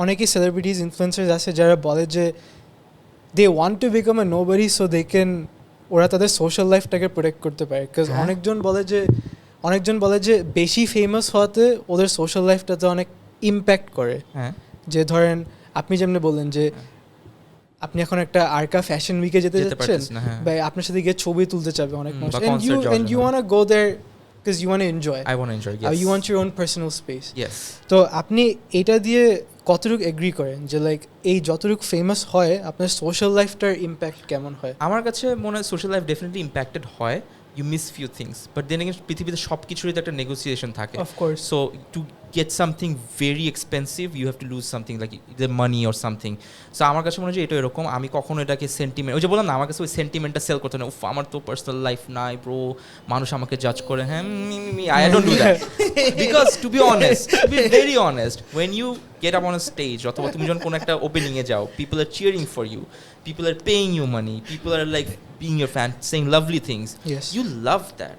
অনেকই সেলিব্রিটিজ ইনফ্লুয়েন্সার্স আছে যারা বলে যে they want to become a nobody so they can ওরা তাদের সোশ্যাল লাইফটাকে প্রোটেক্ট করতে পারে বিকজ অনেকজন বলে যে বেশি ফেমাস হওয়াতে ওদের সোশ্যাল লাইফটাতে অনেক ইম্প্যাক্ট করে যে ধরেন আপনি যেমনি বললেন যে আপনি এখন একটা আরকা ফ্যাশন উইকে যেতে যাচ্ছেন পারতেছি না, হ্যাঁ। বা আপনার সাথে গিয়ে ছবি তুলতে চাবে অনেক মানুষ বা and you concert যাওয়ার and you জন্য। want to go there because you want to enjoy I want to enjoy, yes. you want your own personal space Yes. তো আপনি এটা দিয়ে কতটুকু এগ্রি করেন যে লাইক এই যতটুকু ফেমাস হয় আপনার সোশ্যাল লাইফটার ইম্প্যাক্ট কেমন হয় আমার কাছে মনে হয় সোশ্যাল লাইফ ডেফিনেটলি ইম্প্যাক্টেড হয়, you miss few things, but then again পৃথিবীতে সব কিছুরই তো একটা নেগোসিয়েশন থাকে। Of course so to get something very expensive you have to lose something like the money or something. So আমার কাছে মনে হয় যে এটা এরকম, আমি কখনো এটাকে সেন্টিমেন্ট, ওই যে বললাম না আমার কাছে ওই সেন্টিমেন্টটা সেল করতে না, উফ আমার তো পার্সোনাল লাইফ নাই ব্রো, মানুষ আমাকে জাজ করে, হ্যাঁ I don't do that because to be honest, to be very honest, when you get up on a stage অথবা তুমি যখন কোনো একটা ওপেনিংয়ে যাও, people are cheering for you, people are paying you money, people are like being your fan, saying lovely things. Yes. You love that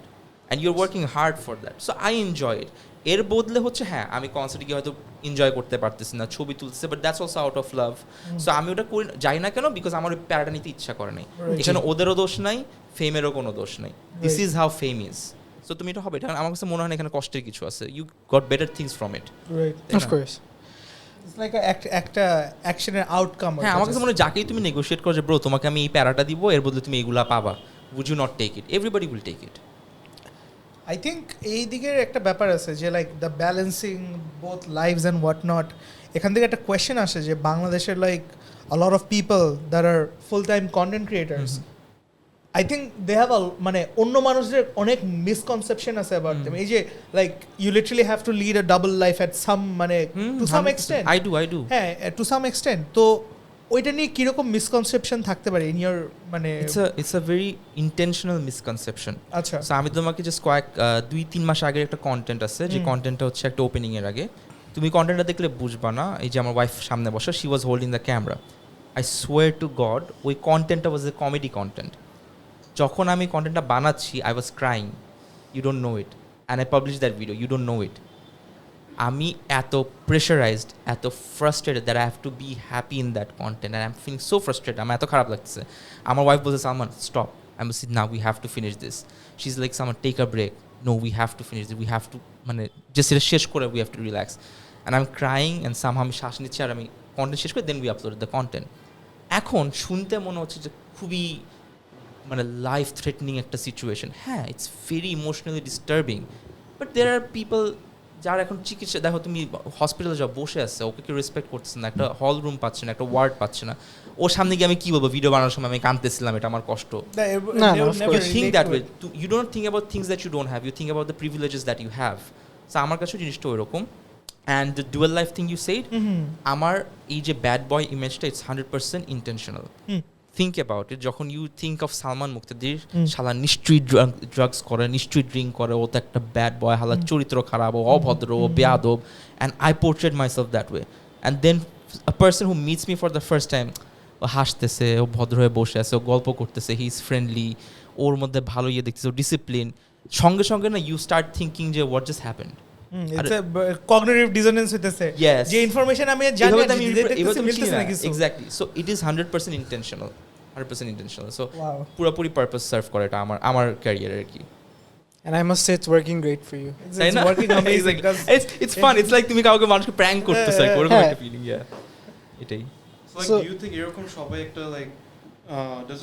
and you're working hard for that, so I enjoy it. এর বদলে হচ্ছে হ্যাঁ আমি কনসার্টে গিয়ে হয়তো enjoy করতে পারতেছি না, ছবি তুলতেছে, but that's also out of love. So আমি ওটা করি যাই না কেন, বিকজ আমার ওই প্যারাটা নিতে ইচ্ছা করে নাই। এখানে ওদেরও দোষ নাই, ফেমেরও কোনো দোষ নাই, this is how fame is. So তুমি এটা হবে, এটা আমার কাছে মনে হয় না এখানে কষ্টের কিছু আছে, you got better things from it. Of course It's like একটা অ্যাকশনের আউটকাম। হ্যাঁ আমার কাছে মনে হয় যাকেই তুমি নেগোশিয়েট করো যে ব্রো তোমাকে আমি এই প্যারাটা দিব, এর বদলে তুমি এইগুলা পাবা, would you not take it? Everybody will take it. I think এই দিকের একটা ব্যাপার আছে যে like the balancing both lives and what not. এখান থেকে একটা কোয়েশ্চেন আসে যে বাংলাদেশের like a lot of people that are full-time content creators, I think they have মানে অন্য মানুষদের অনেক মিসকনসেপশন আছে about them, এই যে like you literally have to lead a double life at some মানে to some extent. I do. হ্যাঁ to some extent. তো ওইটা নিয়ে কিরকম মিসকনসেপশন থাকতে পারে ইন ইয়ার মানে? It's a very intentional misconception. আচ্ছা সো আমি তোমাকে জাস্ট কয়েক 2-3 মাস আগের একটা কন্টেন্ট আছে, যে কন্টেন্টটা হচ্ছে একটা ওপেনিং এর আগে, তুমি কন্টেন্টটা দেখলে বুঝবা না। এই যে আমার ওয়াইফ সামনে বসা, she was holding the camera, I swear two god ওই কন্টেন্টটা ওয়াজ এ কমেডি কন্টেন্ট। যখন আমি কন্টেন্টটা বানাচ্ছি I was crying, you don't know it, and I publish that video, you don't know it. আমি এত প্রেশারাইজড, এত frustrated that I have to be happy in that content, and I am feeling so frustrated, আমার এত খারাপ লাগছে। আমার wife বলছে Salman stop, I am see না we have to finish this, she is like Salman take a break, no we have to finish this, we have to মানে just এটা শেষ করে we have to relax, and I am crying and some আমি শ্বাস নিচ্ছি আর আমি content শেষ করে then we upload the content. এখন শুনতে মনে হচ্ছে যে খুবই মানে লাইফ থ্রেটনিং একটা সিচুয়েশন, হ্যাঁ it's very emotionally disturbing, but there are people যারা এখন চিকিৎসা, দেখো তুমি হসপিটালে যা বসে আছে, ওকে কেউ রেসপেক্ট করছে না, একটা হল রুম পাচ্ছে না, একটা ওয়ার্ড পাচ্ছে না, ওর সামনে গিয়ে আমি কী বলবো, ভিডিও বানানোর সময় আমি কাঁদতেছিলাম, এটা আমার কষ্ট। You think that way. You don't think about things that you don't have. You think about the privileges that you have. So আমার কাছেও জিনিসটা ওইরকম। And the dual life thing you said, আমার এই যে ব্যাড বয় ইমেজটা it's 100% intentional. Think about it. যখন you think of Salman Muqtadir, শালা নিশ্চয়ই ড্রাগস করে, নিশ্চয়ই ড্রিঙ্ক করে, ও তো একটা ব্যাড বয়, হালা চরিত্র খারাপ, ও অভদ্র, ও বেয়াদব, and I portrayed myself that way. And then a person who meets me for the first time, ও হাসতেছে, ও ভদ্র হয়ে বসে আছে, ও গল্প করতেছে, হি ইজ ফ্রেন্ডলি, ওর মধ্যে ভালো ইয়ে দেখতেছে, ও ডিসিপ্লিন, সঙ্গে সঙ্গে না ইউ স্টার্ট থিঙ্কিং যে what just happened. it's a cognitive dissonance হইতেছে, Yes. যে ইনফরমেশন আমি জানি না দেখতেছি মিলতেছে না কিছু। Exactly, so it is 100% intentional, 100% intentional. So Wow. পুরোপুরি পারপাস সার্ভ করে এটা আমার ক্যারিয়ারে আর কি। and I must say it's working great for you It's working amazing. It's fun. It's like তুমি কাউকে মানুষকে প্র্যাঙ্ক করতেছো, ওরকম একটা ফিলিং, এটাই। So do you think এরকম সবাই একটা like does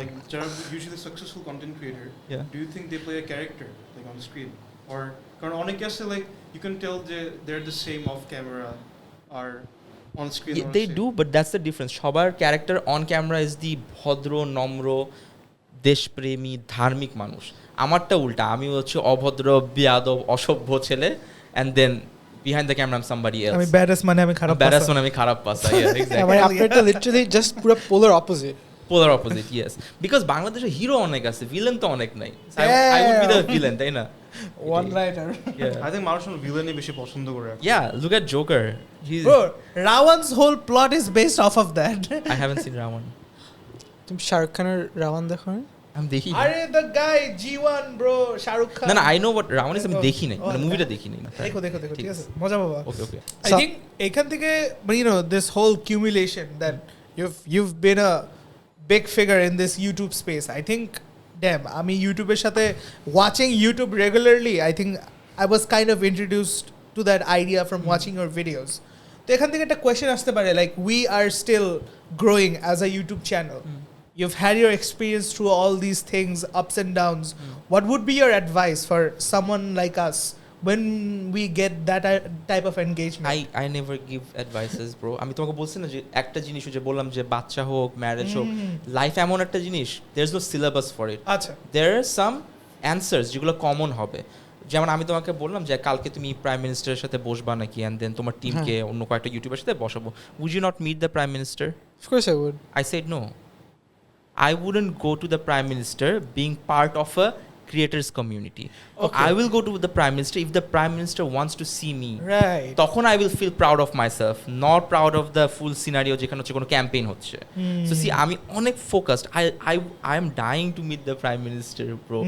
like যারা usually successful content creator, Yeah. do you think they play a character like on the screen, or কারণ অনেকে আছে like you can tell they're the same off camera or on screen? Yeah, they do, but that's the difference. সবার character on camera is the ভদ্র, নম্র, দেশপ্রেমী, ধার্মিক মানুষ। আমারটা উল্টা, আমি হচ্ছে অভদ্র, বেয়াদব, অসভ্য ছেলে, and then behind the camera I'm somebody else. আমি ব্যাডাস মানে আমি খারাপ Embarrassed when আমি খারাপ পাসা, yeah, exactly. মানে আপনারটা লিটারালি জাস্ট পুরো পোলার opposite. Polar opposite, yes. Because বাংলাদেশে হিরো অনেক আছে, ভিলেন তো অনেক নাই। I would be the villain, তাই না? One writer. Yeah. I think মানুষ ভিলেনই বেশি পছন্দ করে এখন। Yeah, look at Joker. Bro, Ravan's whole plot is based off of that. I haven't seen Ravan. তুমি শাহরুখ খানের রাওয়ান দেখো না? আমি দেখি। আরে the guy G1 bro, Shahrukh Khan. না I know what Ravan is, আমি দেখি নাই, মানে মুভিটা দেখি নাই। দেখো ঠিক আছে, মজা পাবা। Okay. I think এখান থেকে you know this whole accumulation that you've been a big figure in this YouTube space. I think damn, আমি ইউটিউবের সাথে watching YouTube regularly, I think I was kind of introduced to that idea from watching your videos. তো এখান থেকে একটা question আসতে পারে, like we are still growing as a YouTube channel. You've had your experience through all these things, ups and downs. What would be your advice for someone like us when we get that type of engagement? I never give advices, bro. আমি তোমাকে বলছি না যে একটা জিনিস যে বললাম যে বাচ্চা হোক, ম্যারেজ হোক, লাইফ এমন একটা জিনিস, there's no syllabus for it. আচ্ছা, there are some answers যেগুলো কমন হবে। যেমন আমি তোমাকে বললাম যে কালকে তুমি প্রাইম মিনিস্টারের সাথে বসবা নাকি, অ্যান্ড দেন তোমার টিমকে অন্য কয়েকটা ইউটিউবের সাথে বসাবো। would you not meet the prime minister? Of course I would. I said no. I wouldn't go to the prime minister being part of a creators community. Okay. I will go to the prime minister if the prime minister wants to see me. right. তখন I will feel proud of myself, not proud of the full scenario যেখানে হচ্ছে কোনো campaign হচ্ছে। So see, আমি অনেক focused. I am dying to meet the prime minister, bro.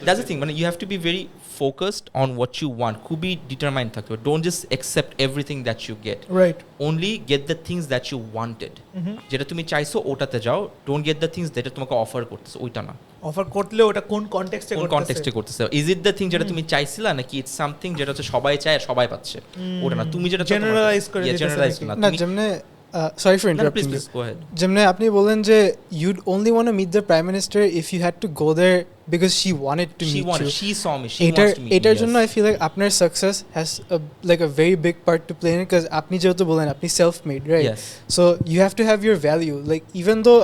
That's the thing, মানে you have to be very focused on what you want. খুবই determined থাকতে হবে। Don't just accept everything that you get. Right. Only get the things that you wanted. যেটা তুমি চাইছো ওটাতে যাও। Don't get the things যেটা তোমাকে অফার করতেছে ওইটা না। অফার করলে ওটা কোন কনটেক্সটে কোন কনটেক্সটে করতেছে? ইজ ইট দ্য থিং যেটা তুমি চাইছিলা, নাকি ইটস সামথিং যেটা হচ্ছে সবাই চায় আর সবাই পাচ্ছে? ওটা না, তুমি যেটা জেনারেলাইজ করে দিতেছে জেনারেলাইজ নাকি? না না তুমি যেমনে sorry for interrupting you. please go ahead. যেমনে আপনি বলেন যে you'd only want to meet the prime minister if you had to go there because she wanted to meet you. She saw me, she wants to meet me. এটার জন্য I feel like আপনার success has like a very big part to play in it, because আপনি যেহেতু বলেন আপনি self made, right? Yes. So you have to have your value, like even though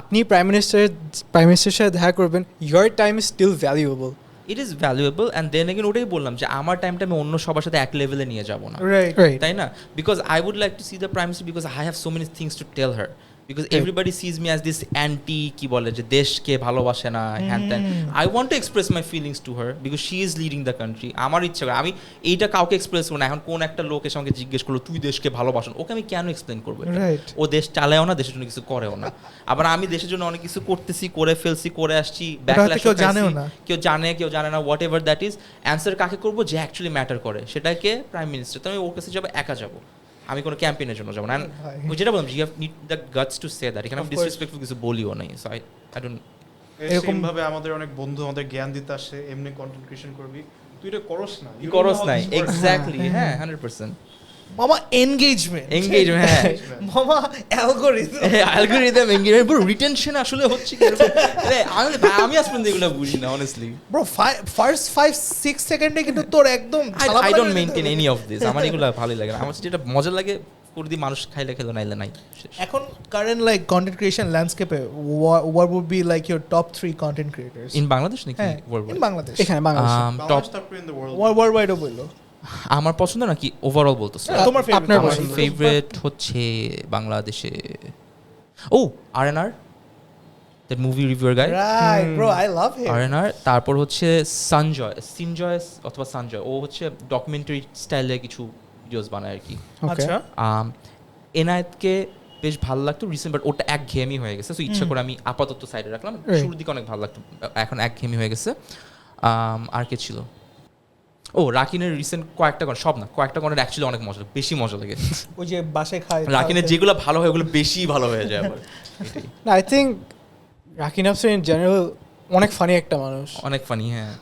আপনি prime মিনিস্টারের সাথে দেখা করবেন, your time is still valuable. It is valuable, and then again ওটাই বললাম যে আমার টাইমটা আমি অন্য সবার সাথে এক লেভেলে নিয়ে যাব না। Right. তাই না? Because I would like to see the prime minister because I have so many things to tell her. Because everybody sees me as this anti কি বলে যে দেশকে ভালোবাসে না হ্যান ত্যান। I want to express my feelings to her because she is leading the country. আমার ইচ্ছা করে আমি এইটা কাউকে এক্সপ্রেস করব না। এখন কোন একটা লোক এসে আমাকে জিজ্ঞেস করলো তুই দেশকে ভালোবাসো, ওকে আমি কেন এক্সপ্লেন করবো? Right. ও দেশ চালায়ও না, দেশের জন্য কিছু করেও না। আবার আমি দেশের জন্য অনেক কিছু করতেছি, করে ফেলছি, করে আসছি, ব্যাকল্যাশ কেউ জানেও না, কেউ জানে কেউ জানে না, what ever that is. Answer কাকে করবো? যে অ্যাকচুয়ালি ম্যাটার করে, সেটাকে প্রাইম মিনিস্টার। তো আমি ওর কাছে যাবো, একা যাবো, আমি কোনো ক্যাম্পেইনের জন্য যাবো না। ওই যেটা বললাম, you have need the guts to say that. এখানে আমি ডিসরেসপেক্টফুল কিছু বলিও নাই। সো আই ডোন্ট এরকম ভাবে আমাদের অনেক বন্ধু আমাদের জ্ঞান দিতে আসে, এমনি কন্টেন্ট ক্রিয়েশন করবি, তুই এটা করস না, করস নাই। এক্স্যাক্টলি, হ্যাঁ 100%। মামা এনগেজমেন্ট, হ্যাঁ মামা অ্যালগরিদম, এনগেজমেন্ট, পুরো রিটেনশন আসলে হচ্ছে কি এরকম। আমি আজ পর্যন্ত এগুলো বুঝি না অনেস্টলি। ব্রো ফার্স্ট 5-6 সেকেন্ডে কিন্তু তোর একদম I don't maintain any of this. আমার এগুলো ভালোই লাগে না। আমার যেটা মজা লাগে করে দিই, মানুষ খাইলে খেলো নাইলে নাই। এখন কারেন্ট লাইক কন্টেন্ট ক্রিয়েশন ল্যান্ডস্কেপে what would be like your top 3 content creators in Bangladesh নাকি হ্যাঁ, worldwide? in বাংলাদেশ, এখানে Bangladesh top in the world. worldwide ও বললো আমার পছন্দ নাকি ওভারঅল বলতেছে? তোমার favorite, আপনার আমার পছন্দ। ফেভারিট হচ্ছে বাংলাদেশে R&R, that movie reviewer guy. Right bro, I love him. R&R। তারপর হচ্ছে সিনজয় অথবা সঞ্জয়, ও হচ্ছে ডকুমেন্টারি স্টাইলে কিছু ভিডিওস বানায় আর কি। আচ্ছা, এনায়েতকে বেশ ভালো লাগতো রিসেন্ট, বাট ওটা একঘেয়েমি হয়ে গেছে। সো ইচ্ছা করে আমি আপাতত সাইডে রাখলাম। শুরুর দিকে অনেক ভালো লাগতো, এখন একঘেয়েমি হয়ে গেছে। আর কে ছিল? রাকিনের রিসেন্ট কয়েকটা সব না, কয়েকটা কন্টেন্ট অ্যাকচুয়ালি অনেক মজা, বেশি মজা লাগে। ওই যে বাসায় খায় রাকিনের যেগুলো ভালো হয় ওগুলো বেশি ভালো হয়ে যায় আবার। না, I think Rakin Afsar in general অনেক ফানি একটা মানুষ, অনেক ফানি, হ্যাঁ।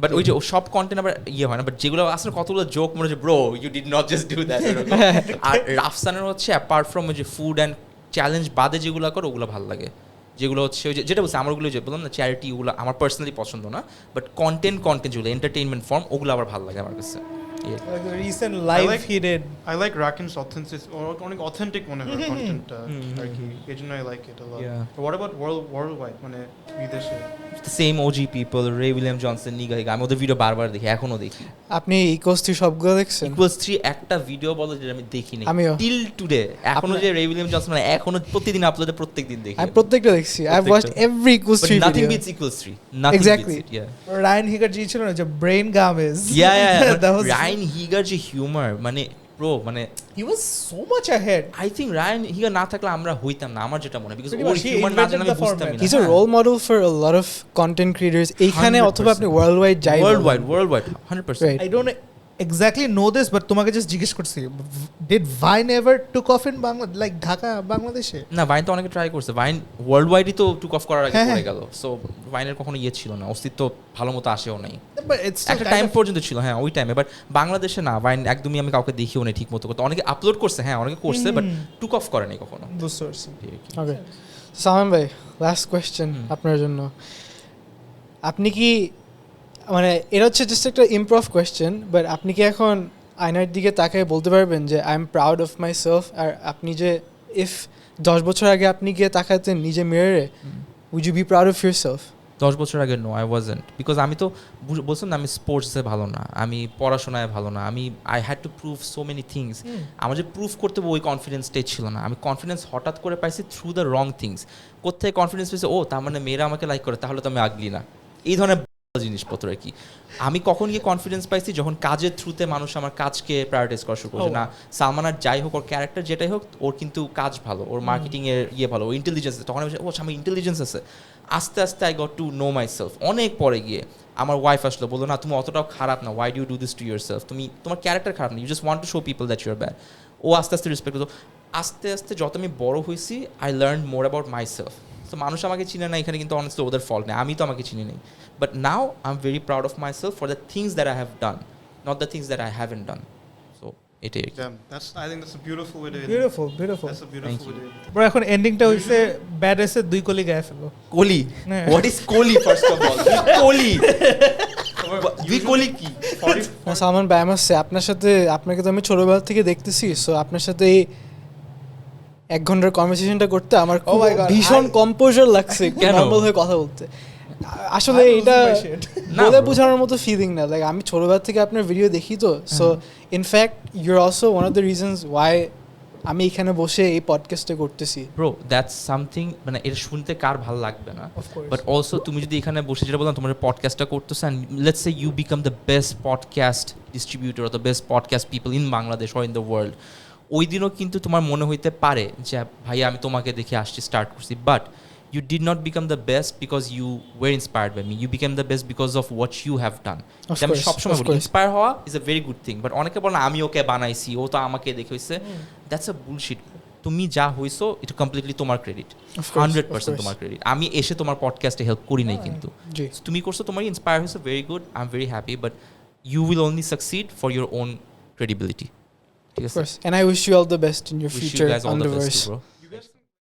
বাট ওই যে ও সব কন্টেন্ট আবার ইয়ে হয় না, বাট যেগুলো আসলে কতগুলো জোক মনে হচ্ছে bro you did not just do that. আর রাফসানের হচ্ছে অ্যাপার্ট ফ্রম ওই যে ফুড অ্যান্ড চ্যালেঞ্জ বাদে যেগুলো করে ওগুলো ভালো লাগে, যেগুলো হচ্ছে ওই যেটা বলছে আমারগুলো যে বললাম না চ্যারিটি, ওগুলো আমার পার্সোনালি পছন্দ না, বাট কন্টেন্ট যেগুলো এন্টারটেইনমেন্ট ফর্ম ওগুলো আবার ভালো লাগে আমার কাছে। Recent live he did, I like রাকিনস অথেন্টিসিটি, অনেক অথেন্টিক মনে হয় কন্টেন্টটা আর কি, এজন্য I like it a lot. What about world wide, মানে বিদেশে? Same OG people, Ray William Johnson, Nigahiga, আমি ওদের ভিডিও বারবার দেখি, এখনো দেখি। আপনি ইকোস 3 সবগুলো দেখছেন? ইকুয়ালস 3 একটা ভিডিও বলো যেটা আমি দেখিনি টিল টুডে, এখনো যে রে উইলিয়াম জনসন এখনো প্রতিদিন আপলোডে প্রত্যেকদিন দেখি। আমি প্রত্যেকটা দেখছি, আই হ্যাভ ওয়াচড এভরি ইকোস 3 ভিডিও। Nothing beats equals 3, nothing Exactly. Beats it. Ryan হিগার জি ছিল না যে ব্রেন গামেজ, রায়ান হিগার যে হিউমার, মানে ব্রো, মানে he was so much ahead. I think Ryan হিগার না থাকলে আমরা হইতাম না, আমার যেটা মনে হয়, বিকজ Pretty ওর much he হিউমার না জানলে আমি invented the বুঝতামই format. না। He's a role model for a lot of content creators এইখানে, অথবা আপনি ওয়ার্ল্ডওয়াইড যাই worldwide 100%। Right. I don't exactly know this, but তোমাকে just জিজ্ঞেস করছি, did Vine ever took off in Bangladesh, like Dhaka বাংলাদেশে? না, ভাইন তো অনেকে ট্রাই করছে, ভাইন ওয়ার্ল্ড ওয়াইডই তো টুক অফ করার আগে হ্যাঁ, পড়ে গেল। সো ভাইনের কখনো ইয়ে ছিল না, অস্তিত্ব ভালো মতো আসেও নাই। but it's still একটা kind টাইম of- পর্যন্ত ছিল হ্যাঁ ওই টাইমে, বাট বাংলাদেশে না ভাইন একদমই আমি কাউকে দেখিও না ঠিক মতো করতে। অনেকে আপলোড করছে, হ্যাঁ অনেকে করছে, বাট টুক অফ করে নাই কখনো। বুঝতে পারছি। ওকে সালমান ভাই, লাস্ট কোয়েশ্চেন আপনার জন্য। আপনি কি মানে এটা হচ্ছে জাস্ট একটা ইমপ্রুভ কোয়েশ্চেন, বাট আপনি কি এখন আয়নার দিকে তাকায় বলতে পারবেন যে I am proud of my self? আর আপনি যে ইফ 10 বছর আগে আপনি গিয়ে তাকাতেন নিজে মিররে, would you be proud of your self? 10 বছর আগে নো আই ওয়াজন্ট, বিকজ আমি তো বলছিলাম না আমি স্পোর্টসে ভালো না, আমি পড়াশোনায় ভালো না, আমি I had to prove so many things. আমার যে প্রুভ করতে হবে ওই কনফিডেন্সটাই ছিল না। আমি কনফিডেন্স হঠাৎ করে পাইছি থ্রু দ্য রং থিংস। কোথায় কনফিডেন্স পেয়েছে, ও তার মানে মেয়েরা আমাকে লাইক করে, তাহলে তো আমি আগলি না, এই ধরনের জিনিসপত্র আর কি। আমি কখন গিয়ে কনফিডেন্স পাইছি, যখন কাজের থ্রুতে মানুষ আমার কাজকে প্রায়োরিটাইজ করা শুরু করছে। না সালমান আর যাই হোক, ওর ক্যারেক্টার যেটাই হোক, ওর কিন্তু কাজ ভালো, ওর মার্কেটিংয়ের ভালো, ওর ইন্টেলিজেন্স আছে। তখন আমি ও আমার ইন্টেলিজেন্স আছে। আস্তে আস্তে I got to know my self. অনেক পরে গিয়ে আমার ওয়াইফ আসলো, বললো না তুমি অতটাও খারাপ না, why do you do this to your self, তোমার ক্যারেক্টার খারাপ না, you just want to show people that your bad. ও আস্তে আস্তে রেসপেক্ট করতো। আস্তে আস্তে যত আমি বড় হয়েছি, I learn more about my self. তো মানুষ আমাকে চিনে না এখানে, কিন্তু অনেস্টলি ওদের ফল্ট নেই, আমি তো আমাকে চিনি নেই। But now I am very proud of my self for the things that I have done, not the things that I haven't done. So এটাই আর কি। I think that's a beautiful way to end. Beautiful, beautiful. That's a beautiful way to end. Bro, এখন এন্ডিংটা হইছে bad এসে 2 কলি গায়ে ফেলো। কোহলি, হ্যাঁ। What is Kohli first of all? Kohli, দুই কোহলি কি? সালমান ভাই, আমার আপনার সাথে, আপনাকে তো আমি ছোটবেলা থেকে দেখতেছি, সো আপনার সাথে এই 1 ঘন্টার কনভারসেশনটা করতে আমার খুব my God, ভীষণ কম্পোজার লাগছে কেন? নর্মাল হয়ে কথা বলতে। আসলে I lose এটা my shit. না বলে bro। বোঝানোর মতো ফিলিং না, লাইক আমি ছোটবেলা থেকে আপনার ভিডিও দেখি তো, so in fact your also one of the reasons why আমি এখানে বসে এই পডকাস্টটা করতেছি। ব্রো দ্যাটস সামথিং, মানে এটা শুনতে কার ভালো লাগবে না? Of course. বাট অলসো তুমি যদি এখানে বসে যেটা বললাম, তোমার পডকাস্টটা করতেছো, and let's say you become the best podcast distributor or the best podcast people in Bangladesh or in the world, ওই দিনও কিন্তু তোমার মনে হইতে পারে যে ভাই আমি তোমাকে দেখে আসছি, স্টার্ট করছি, but you did not become the best because you were inspired by me. You became the best because of what you have done. Of আমি course, সবসময় of বলি course. ইন্সপায়ার হওয়া is a very good thing, but অনেকে বলে না আমি ওকে বানাইছি, ও তো আমাকে দেখে হইছে। That's a bullshit. তুমি যা হইছো এটা কমপ্লিটলি তোমার credit, Of course, 100% of course. তোমার ক্রেডিট। আমি এসে তোমার পডকাস্টে হেল্প করি নাই কিন্তু। জি, So, তুমি করছো, তোমার ইন্সপায়ার হয়েছে, very good, I am very happy, but you will only succeed for your own credibility. ঠিক of আছে? course. And I wish you all the best in your Wish you future guys all the best endeavors. too, bro.